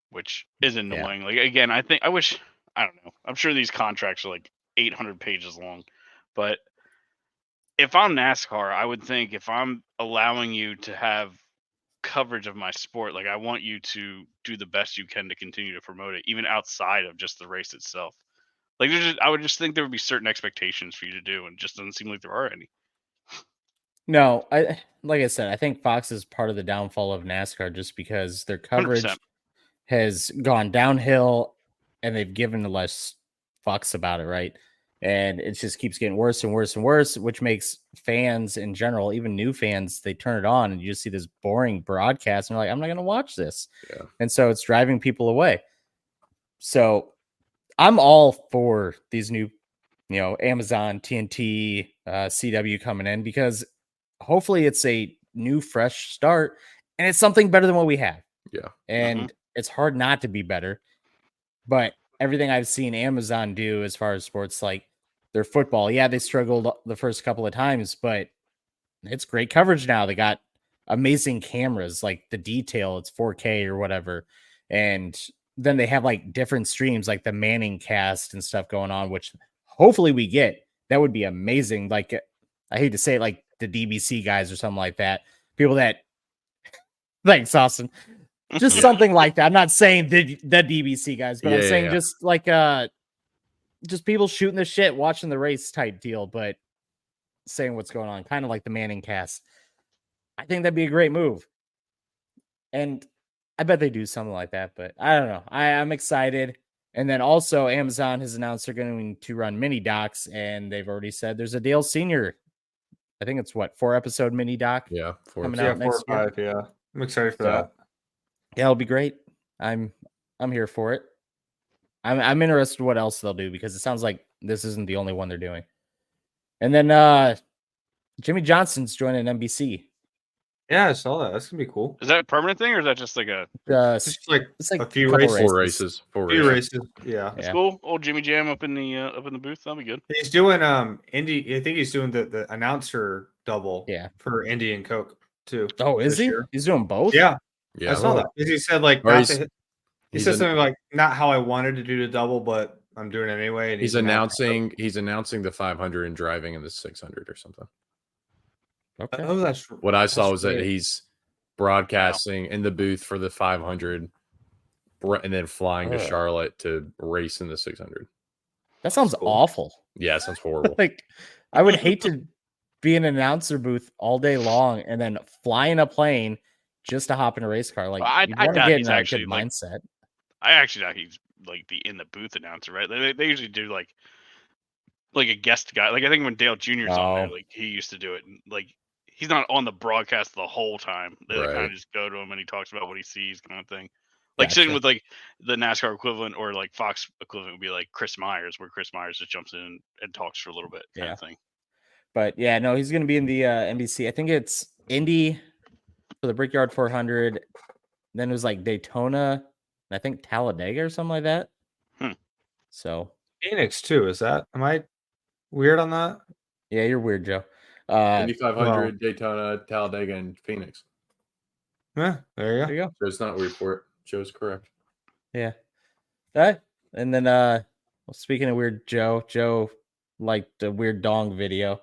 Which is annoying. Like again, I don't know. I'm sure these contracts are like 800 pages long, but if I'm NASCAR, I would think if I'm allowing you to have coverage of my sport, like I want you to do the best you can to continue to promote it, even outside of just the race itself. Like I would just think there would be certain expectations for you to do, and it just doesn't seem like there are any. No, like I said, I think Fox is part of the downfall of NASCAR just because their coverage 100%. has gone downhill and they've given less fucks about it, right? And it just keeps getting worse and worse and worse, which makes fans in general, even new fans, they turn it on and you just see this boring broadcast and they're like, I'm not going to watch this. Yeah. And so it's driving people away. So I'm all for these new, Amazon, TNT, CW coming in because hopefully it's a new, fresh start and it's something better than what we have. Yeah. And it's hard not to be better. But everything I've seen Amazon do as far as sports, like their football, they struggled the first couple of times, but it's great coverage now. They got amazing cameras, like the detail, it's 4K or whatever. And then they have like different streams, like the Manning cast and stuff going on, which hopefully we get. That would be amazing. Like, I hate to say it, like the DBC guys or something like that. People that, thanks, Austin. Just something like that. I'm not saying the DBC guys, but I'm saying just like just people shooting the shit, watching the race type deal, but saying what's going on, kind of like the Manning cast. I think that'd be a great move. And I bet they do something like that, but I don't know. I'm excited. And then also Amazon has announced they're going to run mini docs, and they've already said there's a Dale Sr. I think it's 4-episode mini doc. Yeah, 4 coming episodes. out next 4 or year. 5. Yeah, I'm excited for So, that. Yeah, it'll be great. I'm here for it. I'm interested what else they'll do because it sounds like this isn't the only one they're doing. And then Jimmy Johnson's joining NBC. Yeah, I saw that. That's gonna be cool. Is that a permanent thing or is that just like a Just like it's like a few couple races. 4 races. 4 few races. races. Yeah. That's Yeah. cool? Old Jimmy Jam up in the booth. That'll be good. He's doing Indy. I think he's doing the announcer double. Yeah. For Indy and Coke too. Oh, is this he? year. He's doing both? Yeah, Yeah. I saw that. Because he said like Or not he's- to hit, he he's said an- something like not how I wanted to do the double, but I'm doing it anyway. And He's announcing the 500 and driving in the 600 or something. Okay. Oh, that's What I saw that's was that great. he's broadcasting in the booth for the 500 and then flying to Ugh. Charlotte to race in the 600. That sounds Cool. awful. Yeah, it sounds horrible. Like, I would hate to be in an announcer booth all day long and then fly in a plane just to hop in a race car. Like, I you want to doubt get he's in a actually, good like, mindset. I actually thought he's like the in the booth announcer, right? They usually do like a guest guy. Like I think when Dale Jr.'s on there, Oh. like he used to do it, and like he's not on the broadcast the whole time. They kind Right. of just go to him and he talks about what he sees, kind of thing. Like sitting Gotcha. with like the NASCAR equivalent or like Fox equivalent would be like Chris Myers, where Chris Myers just jumps in and talks for a little bit, kind of thing. But yeah, no, he's going to be in the NBC. I think it's Indy for the Brickyard 400. Then it was like Daytona, and I think Talladega or something like that. So Phoenix too. Am I weird on that? yeah, you're weird, Joe. Indy 500, Daytona, Talladega, and Phoenix. Yeah, there you go. There you go. So it's not weird for it. Joe's correct. Yeah. That and then well, speaking of weird, Joe liked a weird dong video,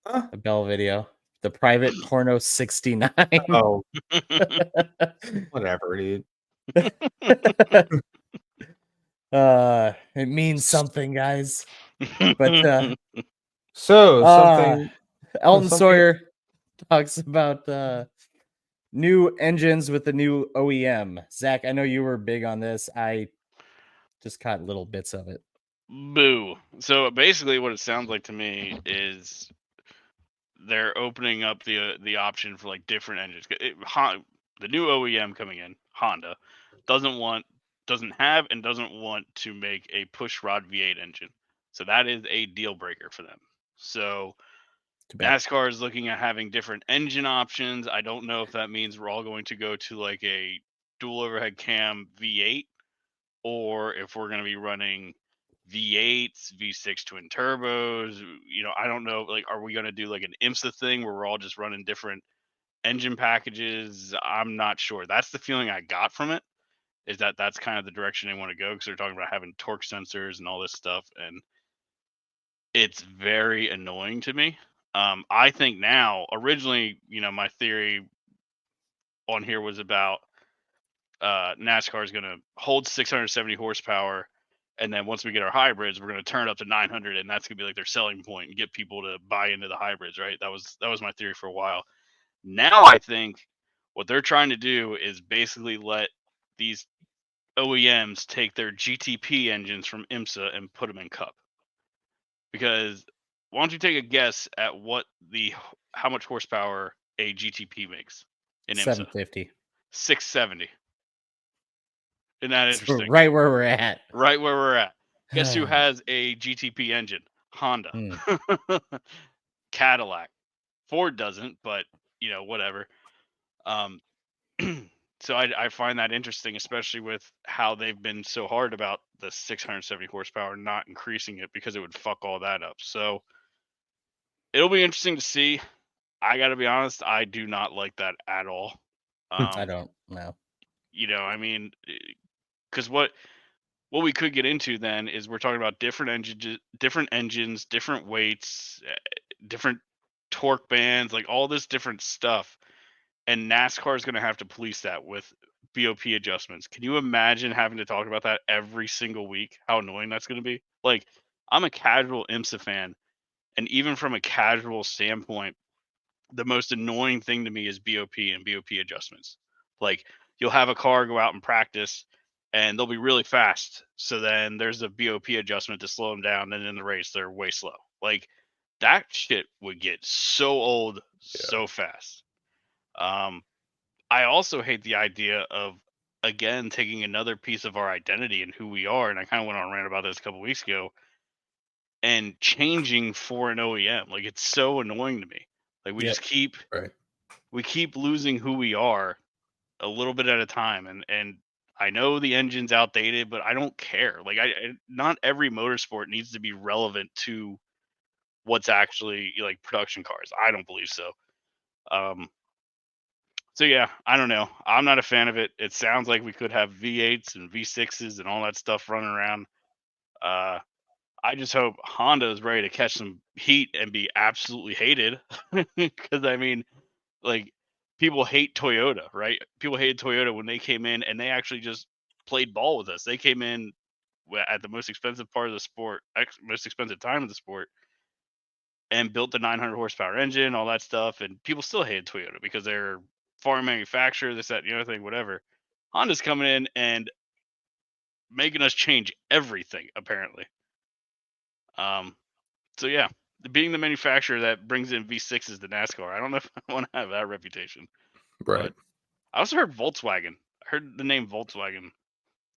Huh? a Bell video, the private porno 69. Oh, whatever, dude. It means something, guys. But So something. Elton something- Sawyer talks about new engines with the new OEM. Zach, I know you were big on this. I just caught little bits of it. Boo. So basically, what it sounds like to me is they're opening up the option for like different engines. The new OEM coming in, Honda, doesn't have and doesn't want to make a push rod V8 engine. So that is a deal breaker for them. So NASCAR is looking at having different engine options. I don't know if that means we're all going to go to like a dual overhead cam V8, or if we're going to be running V8s, V6 twin turbos. I don't know. Like, are we going to do like an IMSA thing where we're all just running different engine packages? I'm not sure. That's the feeling I got from it, is that that's kind of the direction they want to go, because they're talking about having torque sensors and all this stuff. And it's very annoying to me. I think now, originally, my theory on here was about NASCAR is going to hold 670 horsepower, and then once we get our hybrids, we're going to turn it up to 900, and that's going to be like their selling point and get people to buy into the hybrids, right? That was my theory for a while. Now I think what they're trying to do is basically let these OEMs take their GTP engines from IMSA and put them in Cup. Because why don't you take a guess at how much horsepower a GTP makes in IMSA? 750. 670. Isn't that interesting? Right where we're at. Right where we're at. Guess who has a GTP engine? Honda. Cadillac. Ford doesn't, but whatever. So I find that interesting, especially with how they've been so hard about the 670 horsepower not increasing it, because it would fuck all that up. So it'll be interesting to see. I got to be honest, I do not like that at all. I don't know. I mean, because what we could get into then is we're talking about different engines, different weights, different torque bands, like all this different stuff. And NASCAR is going to have to police that with BOP adjustments. Can you imagine having to talk about that every single week? How annoying that's going to be. Like, I'm a casual IMSA fan, and even from a casual standpoint, the most annoying thing to me is BOP and BOP adjustments. Like, you'll have a car go out and practice, and they'll be really fast. So then there's a BOP adjustment to slow them down, and in the race, they're way slow. Like, that shit would get so old so fast. I also hate the idea of, again, taking another piece of our identity and who we are. And I kind of went on a rant about this a couple weeks ago, and changing for an OEM. Like, it's so annoying to me. Like, we just keep losing who we are a little bit at a time. And I know the engine's outdated, but I don't care. Like, not every motorsport needs to be relevant to what's actually like production cars. I don't believe so. So yeah, I don't know. I'm not a fan of it. It sounds like we could have V8s and V6s and all that stuff running around. I just hope Honda is ready to catch some heat and be absolutely hated. Because I mean, like, people hate Toyota, right? People hated Toyota when they came in, and they actually just played ball with us. They came in at the most expensive part of the sport, most expensive time of the sport, and built the 900 horsepower engine, all that stuff. And people still hated Toyota because they're foreign manufacturer, this, that, the other thing, whatever. Honda's coming in and making us change everything, apparently. So yeah, being the manufacturer that brings in V6s to NASCAR, I don't know if I want to have that reputation. Right. I also heard Volkswagen. I heard the name Volkswagen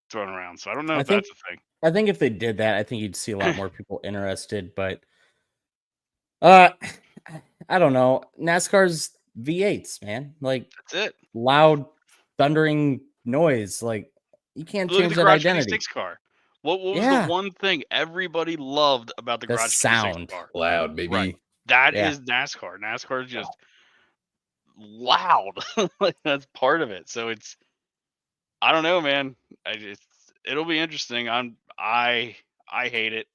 thrown around, so I don't know I if think- that's a thing. I think if they did that, I think you'd see a lot more people interested. But I don't know. NASCAR's V8s, man. Like That's it. loud, thundering noise. Like you can't Look at change the that Garage identity. 56 car. What was Yeah. the one thing everybody loved about the The Garage sound. 56 car? Loud, baby. Right. That Yeah. is NASCAR. NASCAR is just loud. Like that's part of it. So it's I don't know, man. It'll be interesting. I hate it.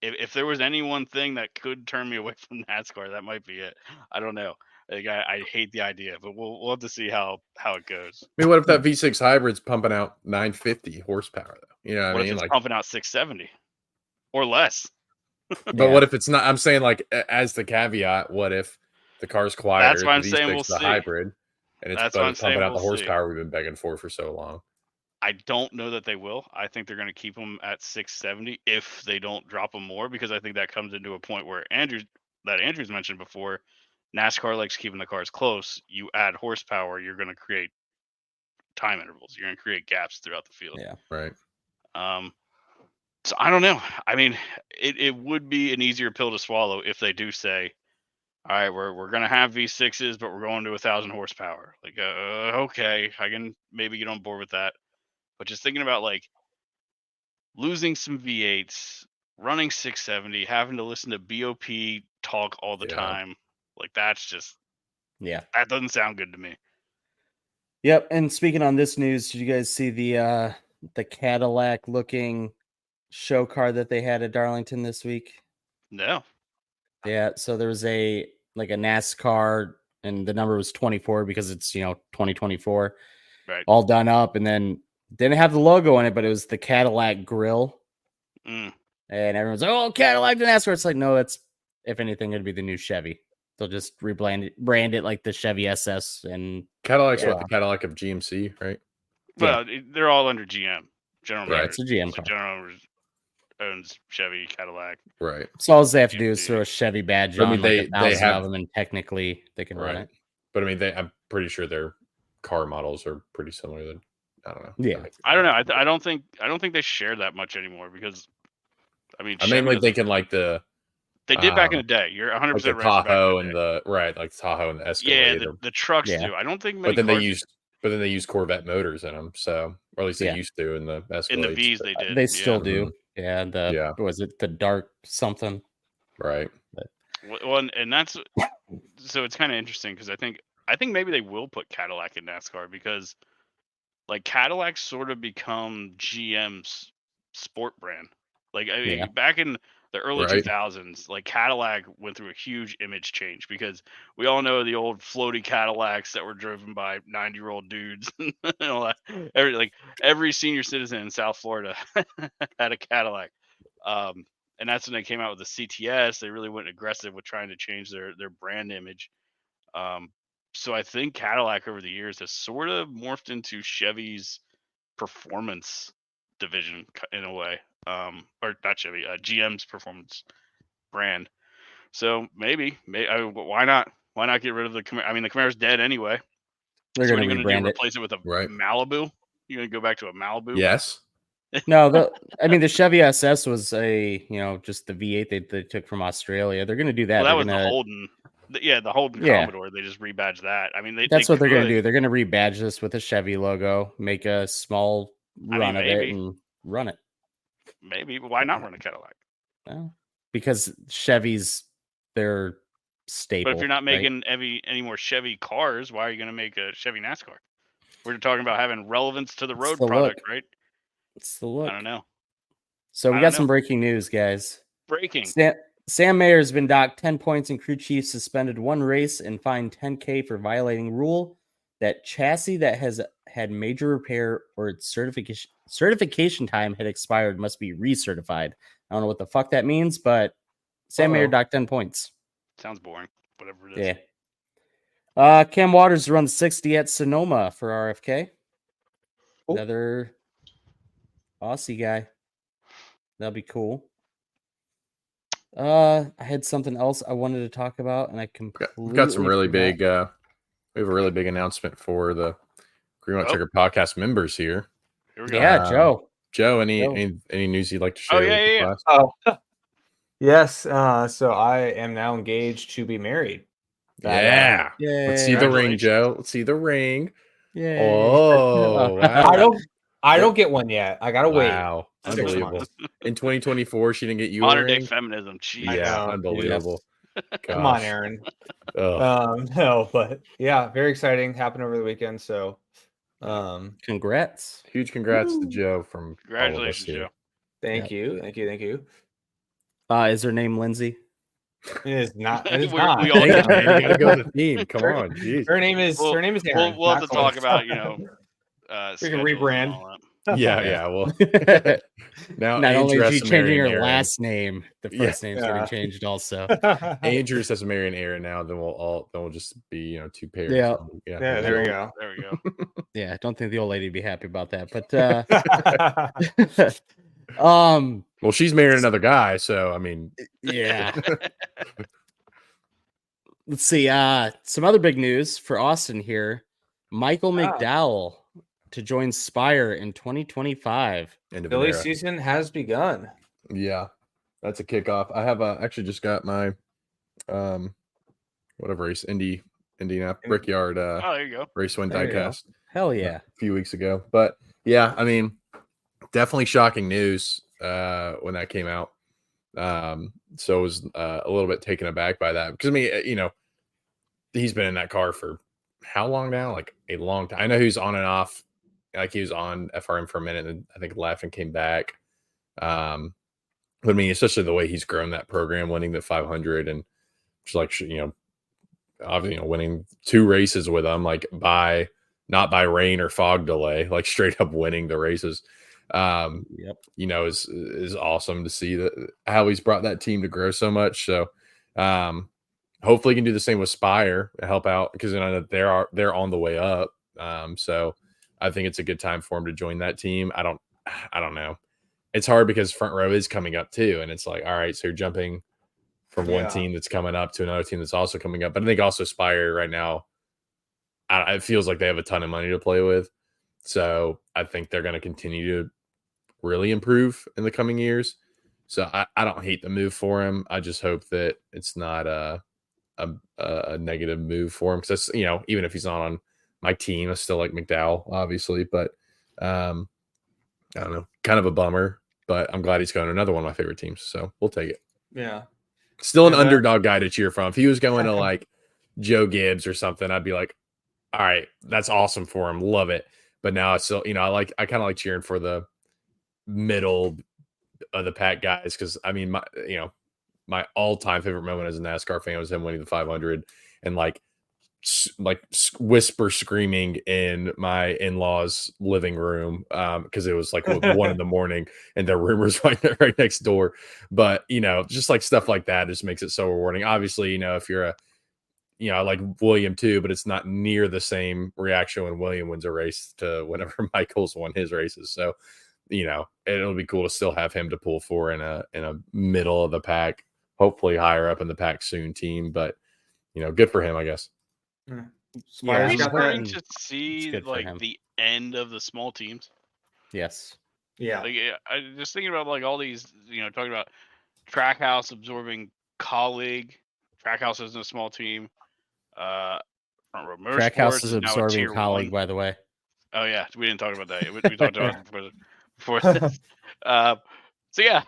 If there was any one thing that could turn me away from NASCAR, that might be it. I don't know. Like I hate the idea, but we'll have to see how it goes. I mean, what if that V6 hybrid's pumping out 950 horsepower though? You know what What I if mean? it's Like, pumping out 670 or less? but Yeah. what if it's not? I'm saying, like, as the caveat, what if the car's quieter? That's why I'm the saying V6 we'll is the see. hybrid, and it's That's why I'm pumping saying out the we'll see. horsepower we've been begging for so long. I don't know that they will. I think they're going to keep them at 670 if they don't drop them more, because I think that comes into a point where Andrew's mentioned before. NASCAR likes keeping the cars close. You add horsepower, you're going to create time intervals. You're going to create gaps throughout the field. Yeah. Right. So I don't know. I mean, it would be an easier pill to swallow if they do say, all right, we're going to have V6s, but we're going to 1,000 horsepower. Like, okay, I can maybe get on board with that. But just thinking about like losing some V8s, running 670, having to listen to BOP talk all the Yeah. time, like that's just Yeah. that doesn't sound good to me. Yep. And speaking on this news, did you guys see the Cadillac looking show car that they had at Darlington this week? No. Yeah. So there was a NASCAR, and the number was 24 because it's 2024, Right. all done up, and then didn't have the logo on it, but it was the Cadillac grill, Mm. and everyone's like, "Oh, Cadillac to NASCAR." It's like, no, it's if anything, it'd be the new Chevy. They'll just brand it like the Chevy SS, and Cadillac's Yeah. what, the Cadillac of GMC, right? Well, they're all under GM. General Right. Motors. it's a GM So car. General Motors owns Chevy, Cadillac. Right. So all they have to do is GMC. throw a Chevy badge But I on, mean, like they 1,000 have- of them, and technically they can run Right. it. But I mean, I'm pretty sure their car models are pretty similar. Then I don't know. Yeah. I don't know. I don't think they share that much anymore because I mean, I'm Chevy mainly doesn't- thinking like the they did back in the day. You're 100% like the right. for back in Tahoe the and day. the right, like Tahoe and the yeah, Escalade. the trucks Yeah. do. I don't think many but then they cars use Corvette motors in them. So, or at least Yeah. they used to in the Escalade. in the V's they did. They yeah. still do. Yeah. Yeah. What was it, the dark something? Right. Well, and that's so it's kind of interesting because I think maybe they will put Cadillac in NASCAR because like Cadillac sort of become GM's sport brand. Like I mean, Yeah. back in the early Right. 2000s, like Cadillac went through a huge image change because we all know the old floaty Cadillacs that were driven by 90-year-old dudes and all that. Every senior citizen in South Florida had a Cadillac. And that's when they came out with the CTS. They really went aggressive with trying to change their brand image. So I think Cadillac over the years has sort of morphed into Chevy's performance division in a way, or not Chevy, GM's performance brand. So maybe why not? Why not get rid of the Camaro? I mean, the Camaro's dead anyway. They're So what going are to you going to rebrand do? it. Replace it with a Right. Malibu? You're going to go back to a Malibu? Yes. No, the Chevy SS was just the V8 they took from Australia. They're going to do that. Well, that They're was the gonna- Holden. The Holden Yeah. Commodore. They just rebadged that. I mean, That's what they're going to could. do. They're going to rebadge this with a Chevy logo, make a small mean, run of it, maybe. and run it. Maybe, but why not run a Cadillac? Well, because Chevy's their staple. But if you're not right? making any more Chevy cars, why are you going to make a Chevy NASCAR? We're talking about having relevance to the road the product, look. right? It's the look. I don't know. So I we don't got some know. breaking news, guys. Breaking. Sam Mayer's been docked 10 points and crew chief suspended 1 race and fined $10,000 for violating rule that chassis that has had major repair or its certification time had expired must be recertified. I don't know what the fuck that means, but Sam Mayer docked 10 points. Sounds boring. Whatever it is. Yeah. Cam Waters run 60 at Sonoma for RFK. Oh. Another Aussie guy. That'll be cool. I had something else I wanted to talk about, and I completely We've got some really forgot. big. We have a really big announcement for the Green White Oh. Checker podcast members here. Here we go. Yeah, Um, Joe. Joe, Joe. any news you'd like to Oh, share? yeah, with the yeah. class? Oh, yes. So I am now engaged to be married. Yeah. Let's see the ring, Congratulations. Joe. Let's see the ring. Yay. Oh, wow. I don't get one yet. I gotta wait. Wow. 6 Unbelievable. months. In 2024, she didn't get you a Modern day ring. feminism. Jeez. I Yeah, know, dude. unbelievable. Come on, Gosh. Aaron. Ugh. No, but yeah, very exciting. Happened over the weekend. So, Congrats. Huge congrats to Woo. Joe from all of us Congratulations, here. Joe. thank you. Is her name Lindsay? It is not. It is We're- not. we all Dang it, know. man, you gotta go with the theme. Come Her- on, jeez. Her name is Aaron. We'll have not to talk Chloe. about, We can schedules and rebrand. all that. Yeah. Well, now Not only Andrew is has she to changing marry her an Aaron. last name, the Yeah. first name's getting changed also. Andrew has to marry an Aaron now. Then we'll just be two pairs. Yeah. Yeah. Yeah, there we go. There we go. Yeah, I don't think the old lady would be happy about that. But Well, she's marrying another guy, so I mean, yeah. Let's see. Some other big news for Austin here. Michael McDowell to join Spire in 2025. end of an Philly era. season has begun. Yeah, that's a kickoff. I have actually just got my whatever race, Indianapolis Brickyard Oh, there you go. race win There you go. diecast Hell yeah. a few weeks ago. But yeah, I mean, definitely shocking news when that came out. So I was a little bit taken aback by that because I mean, he's been in that car for how long now? Like a long time. I know he was on and off. Like he was on FRM for a minute, and I think left and came back. But I mean, especially the way he's grown that program, winning the 500 and just like obviously winning 2 races with them, like not by rain or fog delay, like straight up winning the races. Yep. Is awesome to see that how he's brought that team to grow so much. So hopefully he can do the same with Spire and help out because they're on the way up. So I think it's a good time for him to join that team. I don't know. It's hard because Front Row is coming up too, and it's like, all right, so you're jumping from one team that's coming up to another team that's also coming up. But I think also Spire right now, it feels like they have a ton of money to play with. So I think they're going to continue to really improve in the coming years. So I don't hate the move for him. I just hope that it's not a negative move for him because even if he's not on my team, I still like McDowell, obviously. But I don't know, kind of a bummer. But I'm glad he's going to another one of my favorite teams. So we'll take it. Yeah. Still an underdog guy to cheer from. If he was going to like Joe Gibbs or something, I'd be like, all right, that's awesome for him. Love it. But now it's still, I kind of like cheering for the middle of the pack guys. Cause I mean, my all-time favorite moment as a NASCAR fan was him winning the 500 and like whisper screaming in my in-laws living room because it was like 1 a.m. and their room was right next door. But just like stuff like that just makes it so rewarding. Obviously, if you're I like William too, but it's not near the same reaction when William wins a race to whenever Michael's won his races. So it'll be cool to still have him to pull for in a middle of the pack, hopefully higher up in the pack soon team. But good for him, I guess. Are Spire's we got starting that. to see good for like him. the end of the small teams? Yes. Yeah. Like, I just thinking about like all these, talking about Trackhouse absorbing Colleague. Trackhouse isn't a small team. Front Row Motorsports Trackhouse is now a absorbing tier Colleague, 1. by the way. Oh yeah, we didn't talk about that. We talked about it before this. So yeah,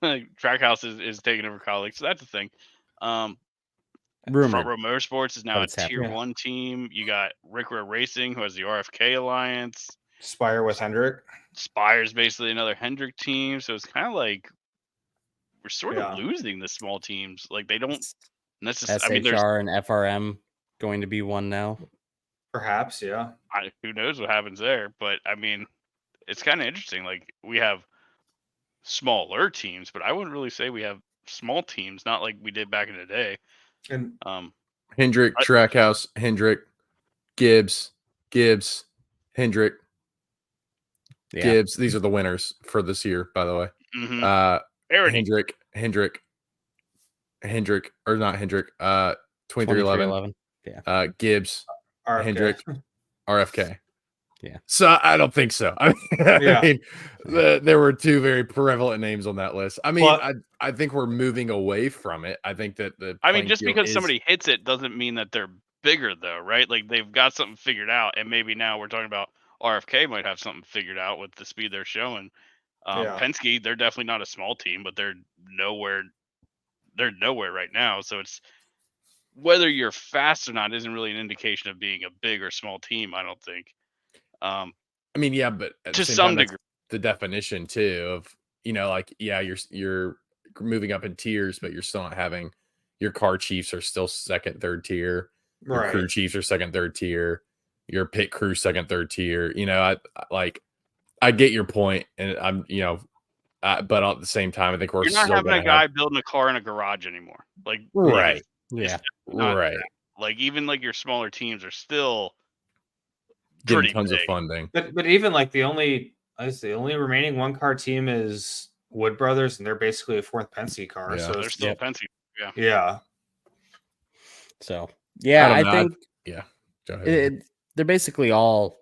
Trackhouse is taking over Colleague, so that's a thing. Front Rumored. Row Motorsports is now but a it's tier happening. 1 team. You got Rick Row Racing, who has the RFK Alliance. Spire with Hendrick. Spire's basically another Hendrick team, so it's kind of like we're sort Yeah. of losing the small teams. Like they don't necessarily. I mean, there's SHR and FRM going to be one now. Perhaps, yeah. who knows what happens there, but I mean, it's kind of interesting. Like we have smaller teams, but I wouldn't really say we have small teams. Not like we did back in the day. And Hendrick, Trackhouse, Hendrick, Gibbs, Hendrick, Yeah. Gibbs. These are the winners for this year, by the way. Parity. Hendrick, Hendrick or not Hendrick, 2311, 2311. Gibbs, RFK. Hendrick, RFK. Yeah. So I don't think so. I Yeah. mean, there were two very prevalent names on that list. I mean, Well- I think we're moving away from it. I think that the I mean, playing just field because is- somebody hits it doesn't mean that they're bigger, though, right? Like they've got something figured out, and maybe now we're talking about RFK might have something figured out with the speed they're showing. Yeah. Penske, they're definitely not a small team, but they're nowhere. They're nowhere right now. So it's whether you're fast or not isn't really an indication of being a big or small team. I don't think. I mean, yeah, but at To the same some time, that's degree. the definition too of, like, yeah, you're moving up in tiers, but you're still not having your car chiefs are still second, third tier. Your Right. crew chiefs are second, third tier. Your pit crew second, third tier. I get your point, and I'm, but at the same time, I think we're You're not still having a gonna guy building a car in a garage anymore. Like Right. Yeah. not right, like even like your smaller teams are still getting pretty tons of big. funding. But even like the only remaining one car team is Wood Brothers, and they're basically a fourth Penske car. Yeah. So They're it's, still Penske. yeah. So yeah, I I don't know. think Go ahead. they're basically all.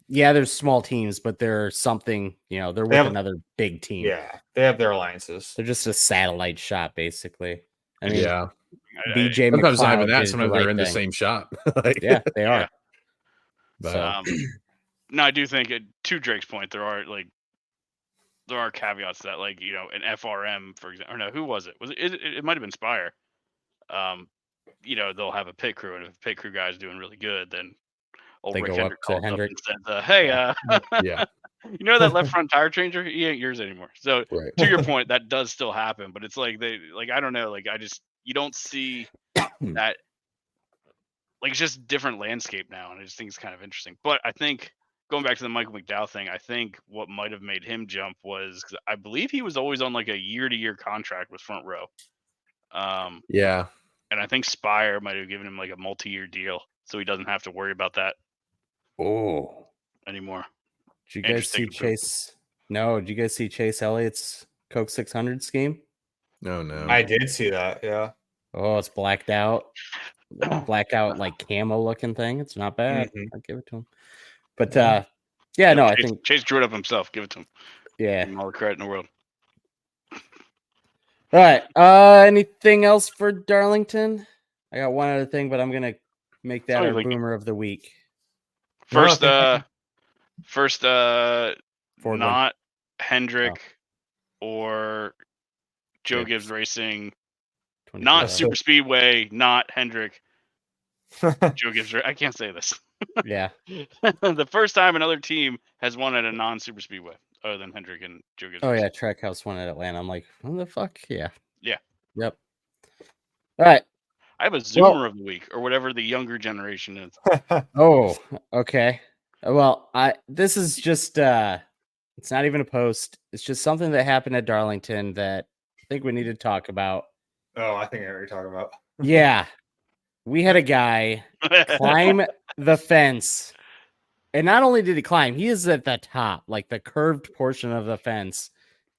Yeah, there's small teams, but they're something. They're with have- another big team. Yeah. They have their alliances. They're just a satellite shop, basically. I mean, yeah. BJ Sometimes not McLeod even that. did Sometimes the they're right in the thing. same shop. Like, Yeah, they are. Yeah. but, So No, I do think to Drake's point, there are caveats to that, like an FRM, for example. Or no, who was it? It might have been Spire. They'll have a pit crew, and if the pit crew guy's doing really good, then old They Rick go up Hendrick to calls up Hendrick. and says, "Hey, yeah, that left front tire changer? He ain't yours anymore." So right. to your point, that does still happen, but it's like I don't know, you don't see that. Like it's just a different landscape now, and I just think it's kind of interesting. But I think going back to the Michael McDowell thing, I think what might have made him jump was 'cause I believe he was always on like a year-to-year contract with Front Row. Yeah. And I think Spire might have given him like a multi-year deal, so he doesn't have to worry about that oh, anymore. did you guys see Interesting. Chase? No, did you guys see Chase Elliott's Coke 600 scheme? No. I did see that. Yeah. Oh, it's blacked out like camo looking thing. It's not bad. Mhm. I'll give it to him. But yeah, no, I Chase, think Chase drew it up himself. Give it to him. yeah. Give him all the credit in the world. All right. Anything else for Darlington? I got one other thing, but I'm gonna make that Oh, our like- boomer of the week. No, I First, Ford not Hendrick or Joe Gibbs Racing, not 24. Super Speedway, not Hendrick. Joe Gibbs. I can't say this. Yeah. The first time another team has won at a non-Super Speedway other than Hendrick and Joe Gibbs. Oh Racing. yeah, Trackhouse won at Atlanta. I'm like, what the fuck? Yeah. Yeah. Yep. All right. I have a Zoomer of the week or whatever the younger generation is. Oh, okay. Well, this is just it's not even a post. It's just something that happened at Darlington that I think we need to talk about. Oh, I think I know what you're talking about. Yeah. We had a guy climb the fence. And not only did he climb, he is at the top, like the curved portion of the fence,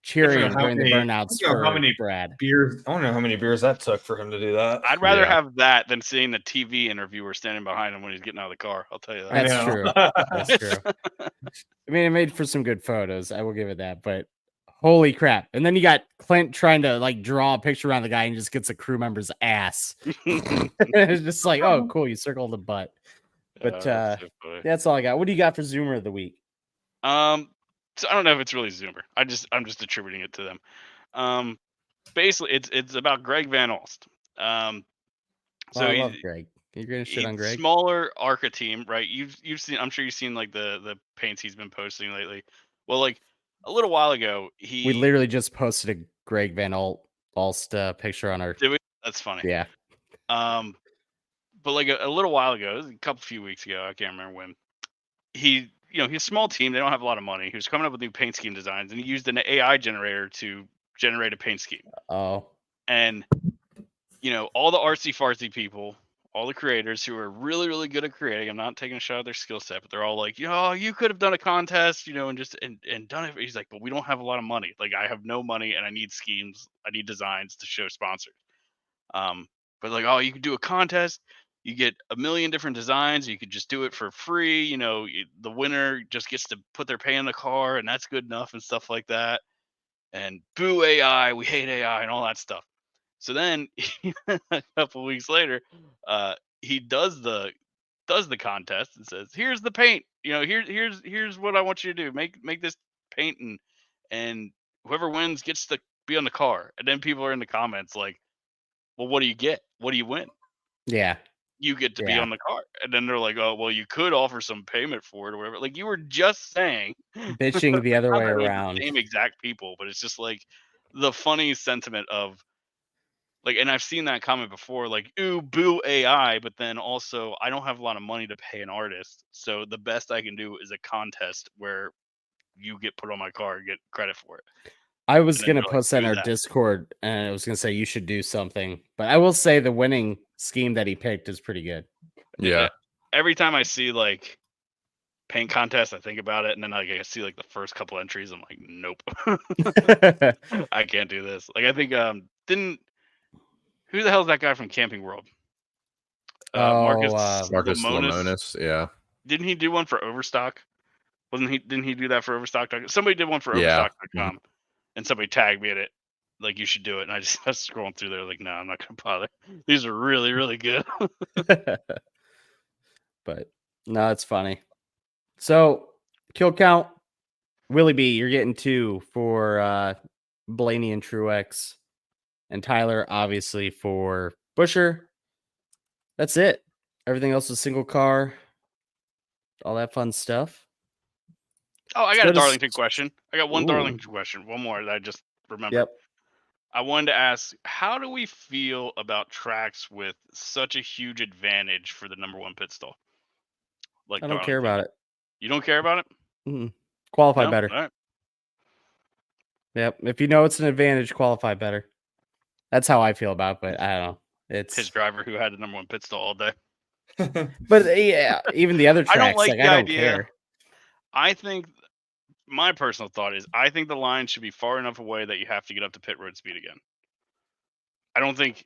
cheering how during the many- burnouts you know, how for many- Brad. Beers. I don't know how many beers that took for him to do that. I'd rather Yeah. have that than seeing the TV interviewer standing behind him when he's getting out of the car. I'll tell you that. I That's know. true. That's true. I mean, it made for some good photos. I will give it that. But holy crap! And then you got Clint trying to like draw a picture around the guy and just gets a crew member's ass. It's just like, oh, cool, you circled the butt. But That's so funny. that's all I got. What do you got for Zoomer of the week? So I don't know if it's really Zoomer. I'm just attributing it to them. Basically, it's about Greg Van Alst. So I love Greg. You're gonna shit on Greg. Smaller ARCA team, right? You've seen. I'm sure you've seen like the paints he's been posting lately. Well, like a little while ago, We literally just posted a Greg Van Alst picture on our. Did we? That's funny. Yeah. But like a little while ago, a few weeks ago, I can't remember when, he's a small team. They don't have a lot of money. He was coming up with new paint scheme designs, and he used an AI generator to generate a paint scheme. Oh. And all the artsy fartsy people all the creators who are really, really good at creating. I'm not taking a shot at their skill set, but they're all like, you could have done a contest, and just and done it. He's like, but we don't have a lot of money. Like, I have no money, and I need schemes, I need designs to show sponsors. But like, oh, you could do a contest. You get a million different designs. You could just do it for free. The winner just gets to put their pay in the car, and that's good enough, and stuff like that. And boo AI, we hate AI, and all that stuff. So then a couple weeks later, he does the contest and says, "Here's the paint. Here's what I want you to do. Make this paint, and whoever wins gets to be on the car." And then people are in the comments like, "Well, what do you get? What do you win? Yeah. You get to be Yeah. on the car." And then they're like, "Oh, well, you could offer some payment for it or whatever." Like, you were just saying, Bitching the other not way that it was around. the same exact people, but it's just like the funny sentiment of like, and I've seen that comment before, like, "Ooh, boo AI," but then also I don't have a lot of money to pay an artist, so the best I can do is a contest where you get put on my car and get credit for it. I was And then gonna they're like, post that in "Do our that." Discord, and I was gonna say you should do something, but I will say the winning scheme that he picked is pretty good. Yeah. Every time I see like paint contests, I think about it, and then like, I see like the first couple entries, I'm like, nope, I can't do this. Like, I think who the hell is that guy from Camping World? Marcus Marcus Lemonis. Lemonis. Yeah. Didn't he do one for Overstock? Didn't he do that for Overstock? Somebody did one for Yeah. Overstock.com, and somebody tagged me in it. Like, you should do it. And I just was scrolling through there like, no, I'm not gonna bother. These are really, really good. But no, it's funny. So kill count, Willie B, you're getting 2 for Blaney and Truex, and Tyler obviously for Busher. That's it. Everything else is single car, all that fun stuff. Oh, I got So a does- Darlington question. I got one Ooh. Darlington question. One more that I just remembered. Yep. I wanted to ask, how do we feel about tracks with such a huge advantage for the number 1 pit stall? Like, I don't care Darlington. about it. You don't care about it? Qualify No? better. All right. Yep. If you know it's an advantage, qualify better. That's how I feel about it, but I don't know. It's His driver who had the number 1 pit stall all day. but yeah, even the other I tracks, don't like like the I don't idea. care. I think my personal thought is I think the line should be far enough away that you have to get up to pit road speed again. I don't think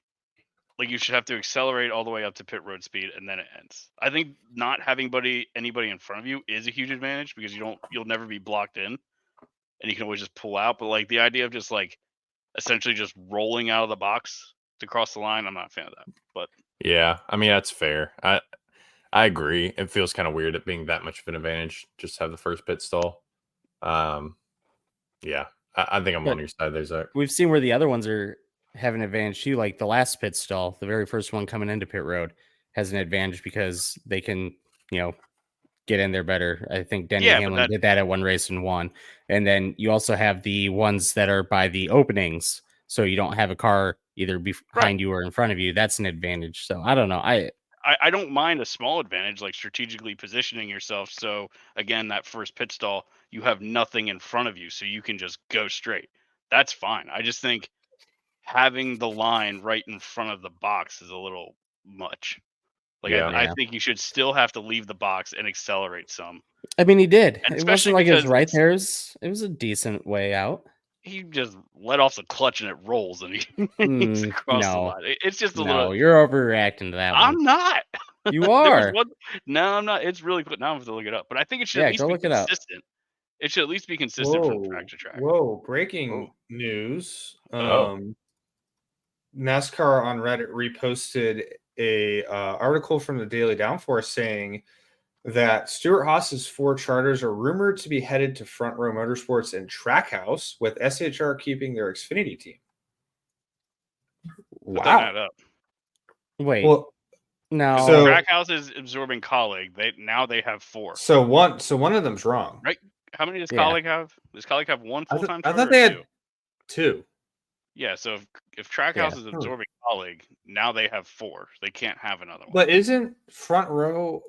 like you should have to accelerate all the way up to pit road speed and then it ends. I think not having anybody in front of you is a huge advantage because you'll never be blocked in and you can always just pull out. But like the idea of just like essentially just rolling out of the box to cross the line, I'm not a fan of that. But Yeah. I mean, that's fair. I agree. It feels kind of weird it being that much of an advantage just to have the first pit stall. Yeah. I think I'm But- on your side there, Zach. We've seen where the other ones have an advantage too. Like the last pit stall, the very first one coming into pit road has an advantage because they can, get in there better. I think Denny Yeah, but Hamlin did that at one race and won. And then you also have the ones that are by the openings, so you don't have a car either behind you or in front of you. That's an advantage. So I don't know. I don't mind a small advantage, like strategically positioning yourself. So again, that first pit stall, you have nothing in front of you, so you can just go straight. That's fine. I just think having the line right in front of the box is a little much. Like Yeah. I think you should still have to leave the box and accelerate some. I mean, he did. And It especially wasn't like it was because right it's- there. It was a decent way out. He just let off the clutch and it rolls, and he's across the no. line. It's just a No, little. you're overreacting to that I'm one. not. You There was are. one- No, I'm not. It's really quick. Now I'm going to look it up. But I think it should Yeah, at least go be look it up. consistent. It should at least be consistent from track to track. Whoa, breaking news. Oh. NASCAR on Reddit reposted a article from the Daily Downforce saying that Stuart Haas's 4 charters are rumored to be headed to Front Row Motorsports and Trackhouse, with SHR keeping their Xfinity team. Put that Wow. add up. Wait. Well, no. so- Trackhouse is absorbing Colleague. They have 4. so one of them's wrong. Right. How many does Yeah. Colleague have? Does Colleague have one I full time? thought they had 2. Yeah. So if Trackhouse is Hmm. absorbing Colleague, now they have 4. They can't have another one. But isn't Front Row?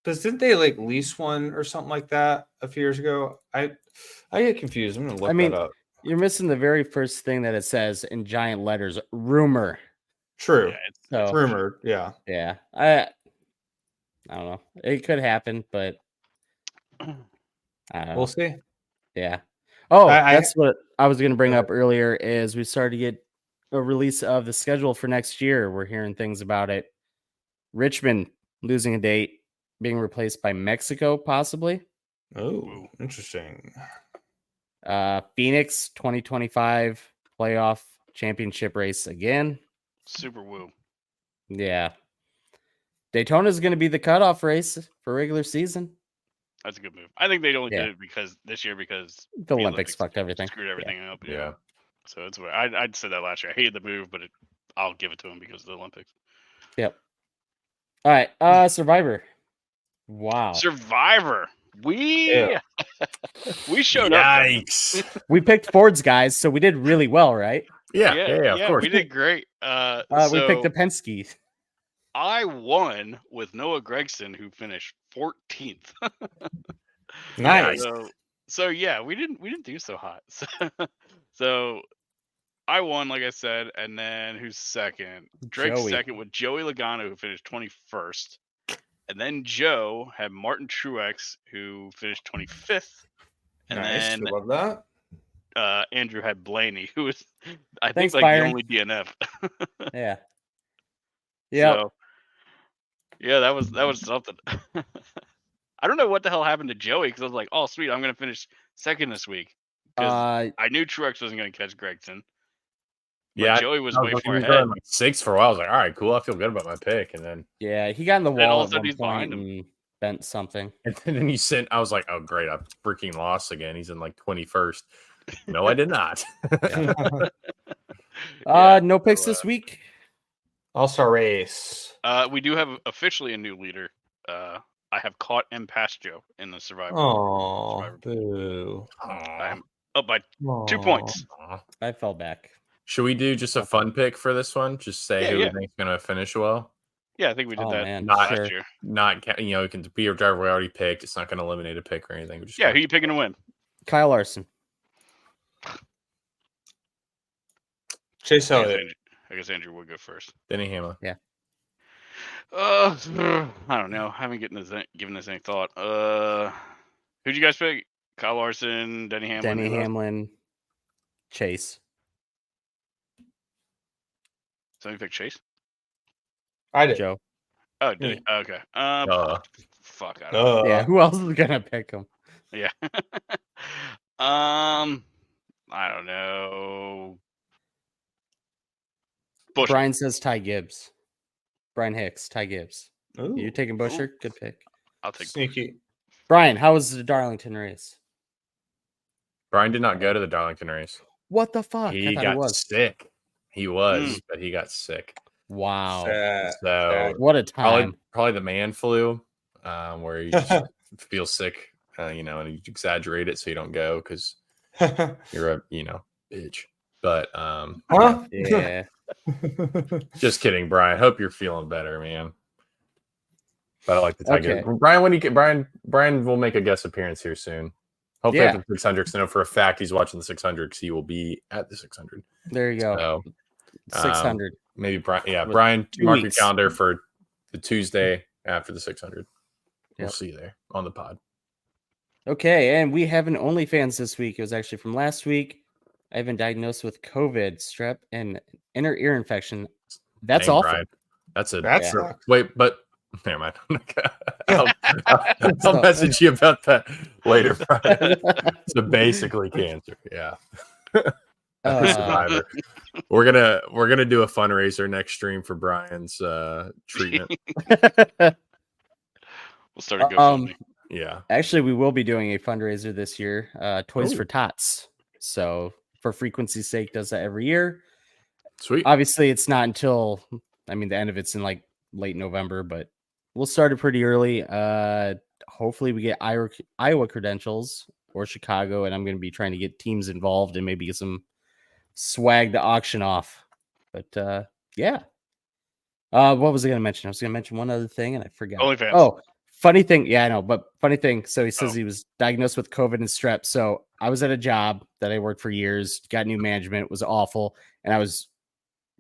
Didn't they like lease one or something like that a few years ago? I get confused. I'm gonna look I mean, that up. You're missing the very first thing that it says in giant letters, rumor. True. Yeah, So Rumored. Yeah. yeah, I don't know. It could happen, but I don't know. We'll see. Yeah. Oh, I- that's what I was going to bring Go up earlier. Is we started to get a release of the schedule for next year. We're hearing things about it. Richmond losing a date, being replaced by Mexico, possibly. Oh, interesting. Phoenix 2025 playoff championship race again. super woo. Yeah. Daytona is going to be the cutoff race for regular season. That's a good move. I think they only Yeah. did it because this year because The Olympics fucked everything. screwed everything up. Yeah. So it's what I'd said that last year. I hated the move, but I'll give it to him because of the Olympics. Yep. All right. Survivor. Wow. Survivor. We Yeah. we showed up. Yikes. We picked Ford's guys, so we did really well, right? Yeah, of course. We did great. We picked the Penske. I won with Noah Gregson, who finished 14th. Nice. So yeah, we didn't do so hot. So I won, like I said, and then who's second? Drake's Joey. second with Joey Logano, who finished 21st. And then Joe had Martin Truex, who finished 25th. And Nice. then Love that. Andrew had Blaney, who was I Thanks, think like Byron. the only DNF. Yeah. Yeah. So, yeah, that was something. I don't know what the hell happened to Joey because I was like, oh sweet, I'm gonna finish second this week. Because I knew Truex wasn't gonna catch Gregson. But Yeah, Joey was I way looking far at ahead. like 6 for a while. I was like, all right, cool. I feel good about my pick. And then Yeah, he got in the Then all wall of at a sudden one he's behind point and bent something. and then you sent. I was like, oh great, I freaking lost again. He's in like 21st. No, I did not. Yeah, No picks so, this week. All-Star race. we do have officially a new leader. I have caught and passed Joe in the Survivor. Oh, Survivor. boo. I'm up by 2 Aw. points. Aw. I fell back. Should we do just a fun pick for this one? Just say who Yeah. we think's gonna finish well. Yeah, I think we did Oh, that man, last sure. year. Not it can be a driver we already picked. It's not going to eliminate a pick or anything. We just Yeah, who you picking to win? Kyle Larson. Chase I guess Elliott. Andrew would go first. Denny Hamlin. I don't know. I haven't given this any thought. Who'd you guys pick? Kyle Larson, Denny Hamlin. Denny who else? Hamlin. Chase. Somebody picked Chase. I did. Joe. Oh, did he? Okay. Fuck. I don't know. Yeah, who else is gonna pick him? Yeah. I don't know. Bush. Brian says Ty Gibbs. Brian Hicks, Ty Gibbs. Ooh, You taking Busher? Good pick. I'll take Bush. sneaky. Brian, how was the Darlington race? Brian did not go to the Darlington race. What the fuck? He I thought got it was. sick. He was, Mm. but he got sick. Wow. Sad. So What a time. probably the man flu, where you just feel sick, and you exaggerate it so you don't go because you're a bitch. But Huh? Yeah. just kidding, Brian. Hope you're feeling better, man. But I like the Tiger. Okay. Brian, when you get Brian will make a guest appearance here soon. Hopefully Yeah. at the 600. So I know for a fact he's watching the 600 because he will be at the 600. There you go. So 600. maybe Brian. Yeah, With Brian, 2 mark your weeks. calendar for the Tuesday after the 600. We'll Yep. see you there on the pod. Okay, and we have an OnlyFans this week. It was actually from last week. I've been diagnosed with COVID, strep, and inner ear infection. That's Dang, awful. Brian. That's a That Yeah. sucks. wait, but never mind. I'll message you about that later, Brian. So basically cancer. Yeah. Survivor. We're gonna do a fundraiser next stream for Brian's treatment. We'll start a Um, GoFundMe. Yeah. Actually, we will be doing a fundraiser this year. Toys Ooh. for Tots. So, for frequency's sake, does that every year. Sweet. Obviously, it's not until the end of it's in like late November, but we'll start it pretty early. Hopefully, we get Iowa credentials or Chicago, and I'm going to be trying to get teams involved and maybe get some swag to auction off. But yeah. What was I going to mention? I was going to mention one other thing, and I forgot. OnlyFans. Oh, funny thing. Yeah, I know, but funny thing. So he says Oh. he was diagnosed with COVID and strep. So I was at a job that I worked for years, got new management, it was awful, and I was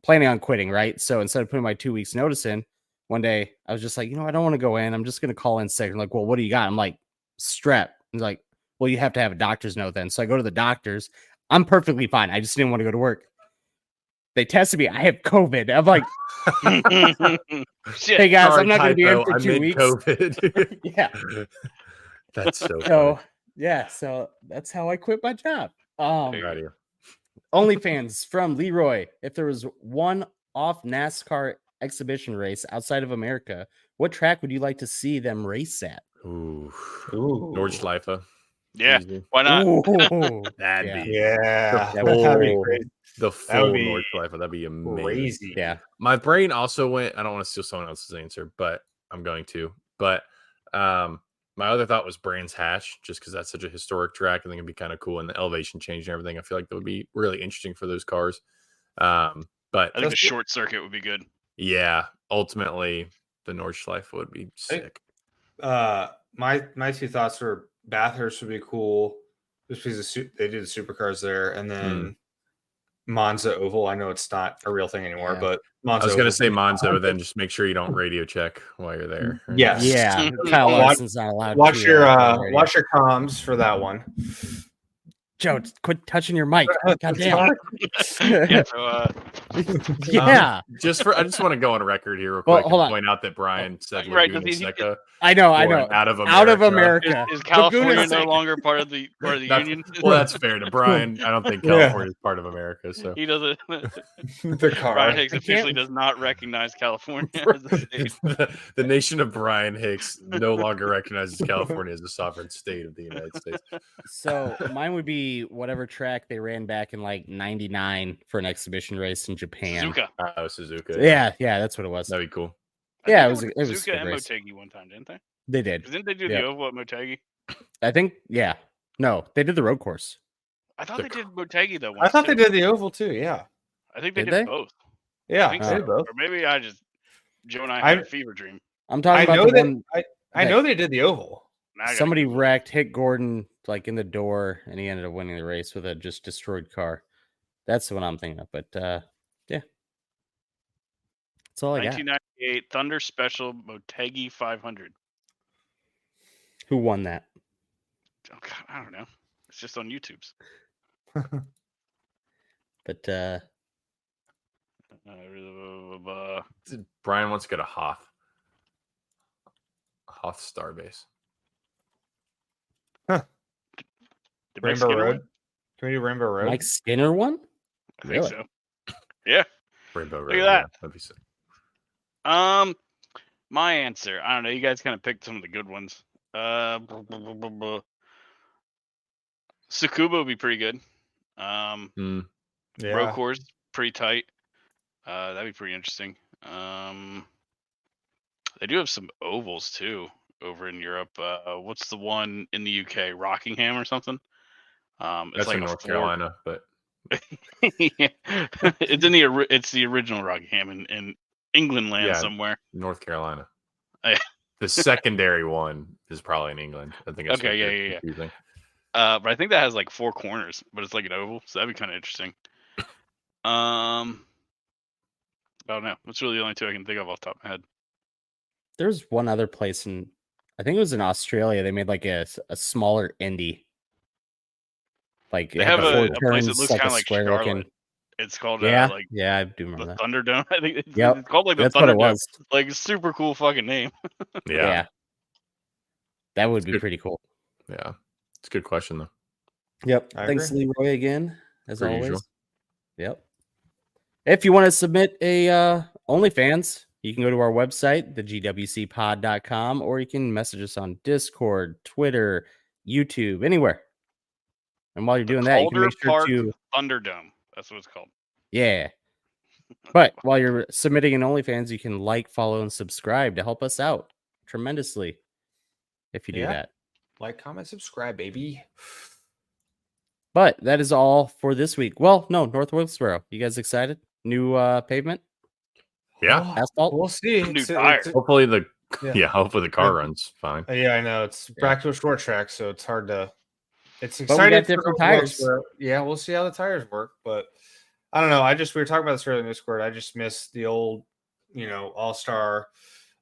planning on quitting, right? So instead of putting my 2 weeks notice in, one day I was just like, I don't want to go in. I'm just going to call in sick. I'm like, well, what do you got? I'm like, strep. He's like, well, you have to have a doctor's note then. So I go to the doctor's. I'm perfectly fine. I just didn't want to go to work. They tested me. I have COVID. I'm like, Shit. hey guys, Sorry, I'm not going to be in typo, for I 2 meant weeks. COVID. Yeah. That's so So funny. yeah, so that's how I quit my job. Right here. OnlyFans from Leroy. If there was one off NASCAR exhibition race outside of America, what track would you like to see them race at? Ooh. Ooh. Nordschleife. Yeah. Easy. Why not? Ooh, That'd yeah. be Yeah, the that'd be full, crazy. the That full would be Nordschleife. That'd be amazing. Crazy. Yeah. My brain also went, I don't want to steal someone else's answer, but I'm going to. But my other thought was Brands Hatch, just because that's such a historic track. I think it'd be kind of cool, and the elevation change and everything. I feel like that would be really interesting for those cars. But I think the short circuit would be good. yeah, ultimately the Nordschleife would be sick. My two thoughts were Bathurst would be cool, just because they do the supercars there, and then Monza Oval. I know it's not a real thing anymore, Yeah. but Monza. I was going to Oval's say pretty Monza, fun. but then just make sure you don't radio check while you're there. Yes. Yeah. Kyle Watch- Larson's not allowed Watch to. your radio. watch your comms for that one. Joe, quit touching your mic. God damn. Yeah. So, Yeah. I just want to go on record here real Well, quick hold and on. point out that Brian said Right, Laguna does he- Seca I know. for an out of America. is California Seca. no longer part of the That's- union? Well, that's fair to Brian. I don't think Yeah. California is part of America. So He doesn't. The car. Brian Hicks I can't- officially does not recognize California as a state. the nation of Brian Hicks no longer recognizes California as a sovereign state of the United States. So mine would be whatever track they ran back in like '99 for an exhibition race in Japan. Suzuka. Oh, Suzuka. Yeah, that's what it was. That'd be cool. I Yeah, think it was they a- went it was a Suzuka good and race. Motegi one time, didn't they? They did. Didn't they do Yeah. the oval at Motegi? I think. Yeah. No, they did the road course. I thought The they did Motegi though. I thought they once, too. did the Oval too. Yeah, I think they Did did they? both. yeah, I think they so. did both. Or maybe Joe and I I- had a fever dream. I'm talking I about know the that. one. I know they did the Oval. Now I gotta Somebody Google it. wrecked, hit Gordon like in the door, and he ended up winning the race with a just destroyed car. That's the one I'm thinking of. But yeah, that's all I got. 1998 Thunder Special Motegi 500. Who won that? Oh, God, I don't know. It's just on YouTube's. But Brian wants to go to Hoth. Hoth Starbase. Did Mike Rainbow Skinner Road. win? Can we do Rainbow Road? Mike Skinner won. I think Really? so. Yeah. Rainbow Road. Look at yeah, that. that'd be sick. My answer. I don't know. You guys kind of picked some of the good ones. Tsukuba would be pretty good. Mm, Yeah. Road course pretty tight. That'd be pretty interesting. They do have some ovals too over in Europe. What's the one in the UK? Rockingham or something? It's that's like in a North four- Carolina, but Yeah. It's the original Rockingham in England land Yeah. somewhere. North Carolina. Yeah. The secondary one is probably in England. I think. That's Okay, what yeah, they're yeah, yeah. confusing. But I think that has like 4 corners, but it's like an oval, so that'd be kind of interesting. I don't know. That's really the only 2 I can think of off the top of my head. There's one other place in, I think it was in Australia. They made like a smaller Indy. Like They it had have the four a place that turns, looks like kind a of like square Charlotte. looking. It's called Yeah, like yeah, I do the remember that. Thunderdome. I think Yep. it's called like the That's what it Thunderdome. was. Like super cool fucking name. Yeah, That would be good. pretty cool. yeah. It's a good question though. Yep. I Thanks, Leroy, again, as Per always. usual. Yep. If you want to submit a OnlyFans, you can go to our website, thegwcpod.com, or you can message us on Discord, Twitter, YouTube, anywhere. And while you're doing that, you can Calder make sure Park to Thunderdome. That's what it's called. yeah. But while you're submitting an OnlyFans, you can like, follow, and subscribe to help us out tremendously. If you do Yeah. that. Like, comment, subscribe, baby. But that is all for this week. Well, no, North Wilkesboro. You guys excited? New pavement, Yeah. asphalt. We'll see. New It's- tires. Hopefully the Yeah. hopefully the car Yeah. runs fine. Yeah, I know. It's back to a short track, so it's hard to. It's we exciting. got different tires. Yeah, we'll see how the tires work, but I don't know. We were talking about this earlier in Discord. I just miss the old, all-star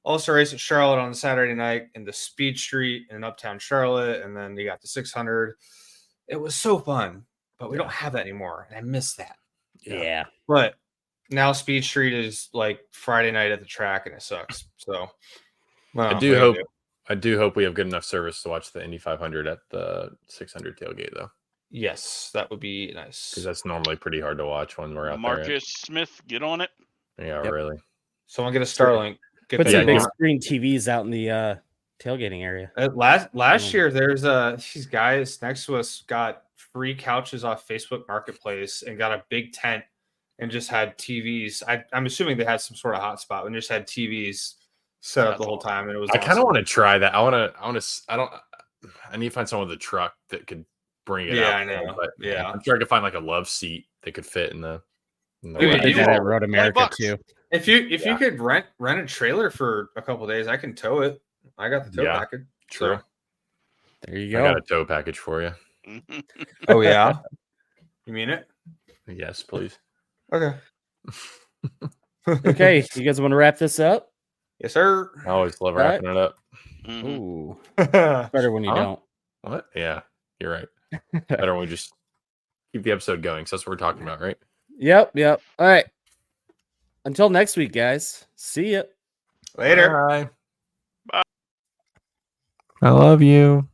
race at Charlotte on Saturday night and the Speed Street in Uptown Charlotte. And then you got the 600. It was so fun, but we don't have that anymore. And I miss that. Yeah. But now Speed Street is like Friday night at the track and it sucks. So I do hope we have good enough service to watch the Indy 500 at the 600 tailgate, though. Yes, that would be nice. Because that's normally pretty hard to watch when we're out Marcus Smith, get on it. there. Yeah, Yep. really. Someone get a Starlink. Put Yeah, some big yeah. screen TVs out in the tailgating area. Last year, there's these guys next to us got free couches off Facebook Marketplace and got a big tent and just had TVs. I'm assuming they had some sort of hotspot and just had TVs set up the whole time. And it was. I kind of want to try that. I need to find someone with a truck that could bring it out. I know. But Yeah. I'm sure I could find like a love seat that could fit in the Dude, They wagon. did that at Road America $20. too. If you could rent a trailer for a couple days, I can tow it. I got the tow Yeah, package. true. So. There you I got go. a tow package for you. Oh yeah. You mean it? Yes, please. Okay. Okay, you guys want to wrap this up? Yes, sir. I always love Right. wrapping it up. Mhm. Ooh, yeah. better when you Huh? don't. What? Yeah, you're right. Better when we just keep the episode going. So that's what we're talking about, right? Yep. All right. Until next week, guys. See ya. Later. Bye. I love you.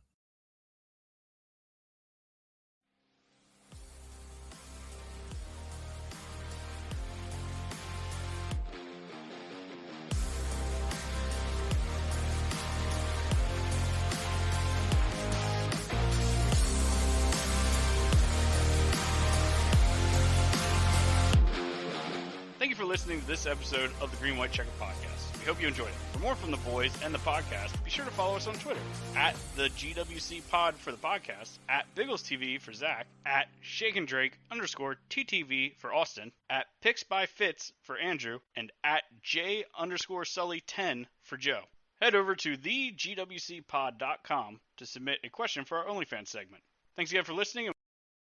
Thank you for listening to this episode of the Green White Checker Podcast. We hope you enjoyed it. For more from the boys and the podcast, be sure to follow us on Twitter at the GWC Pod for the podcast, at Biggles TV for Zach, at ShakenDrake_TTV for Austin, at Picks by Fitz for Andrew, and at J_Sully10 for Joe. Head over to thegwcpod.com to submit a question for our OnlyFans segment. Thanks again for listening, and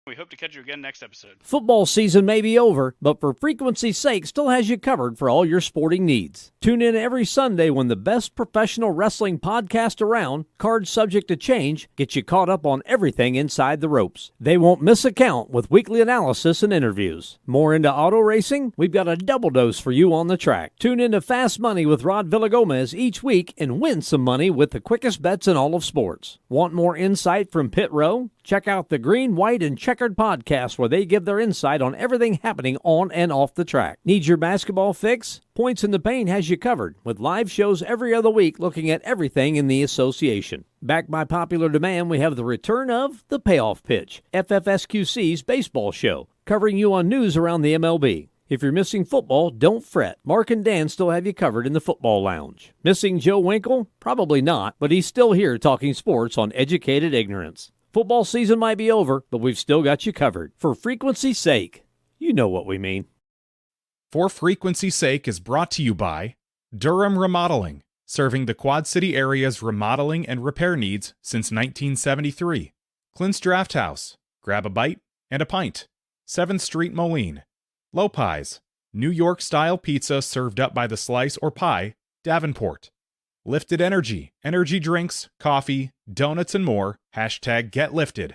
we hope to catch you again next episode. Football season may be over, but for frequency's sake still has you covered for all your sporting needs. Tune in every Sunday when the best professional wrestling podcast around, Cards Subject to Change, gets you caught up on everything inside the ropes. They won't miss a count with weekly analysis and interviews. More into auto racing? We've got a double dose for you on the track. Tune in to Fast Money with Rod Villagomez each week and win some money with the quickest bets in all of sports. Want more insight from Pit Row? Check out the Green, White, and Checkered podcast where they give their insight on everything happening on and off the track. Need your basketball fix? Points in the Paint has you covered with live shows every other week looking at everything in the association. Backed by popular demand, we have the return of The Payoff Pitch, FFSQC's baseball show, covering you on news around the MLB. If you're missing football, don't fret. Mark and Dan still have you covered in the football lounge. Missing Joe Winkle? Probably not, but he's still here talking sports on Educated Ignorance. Football season might be over, but we've still got you covered. For frequency's sake, you know what we mean. For Frequency's Sake is brought to you by Durham Remodeling, serving the Quad City area's remodeling and repair needs since 1973. Clint's Draft House, grab a bite and a pint. 7th Street Moline. Low Pies, New York-style pizza served up by the slice or pie, Davenport. Lifted Energy, energy drinks, coffee, donuts, and more. #GetLifted.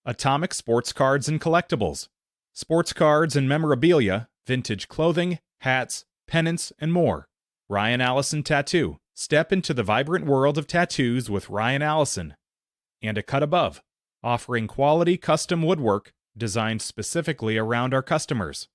Atomic Sports Cards and Collectibles. Sports cards and memorabilia, vintage clothing, hats, pennants, and more. Ryan Allison Tattoo. Step into the vibrant world of tattoos with Ryan Allison. And A Cut Above, offering quality custom woodwork designed specifically around our customers.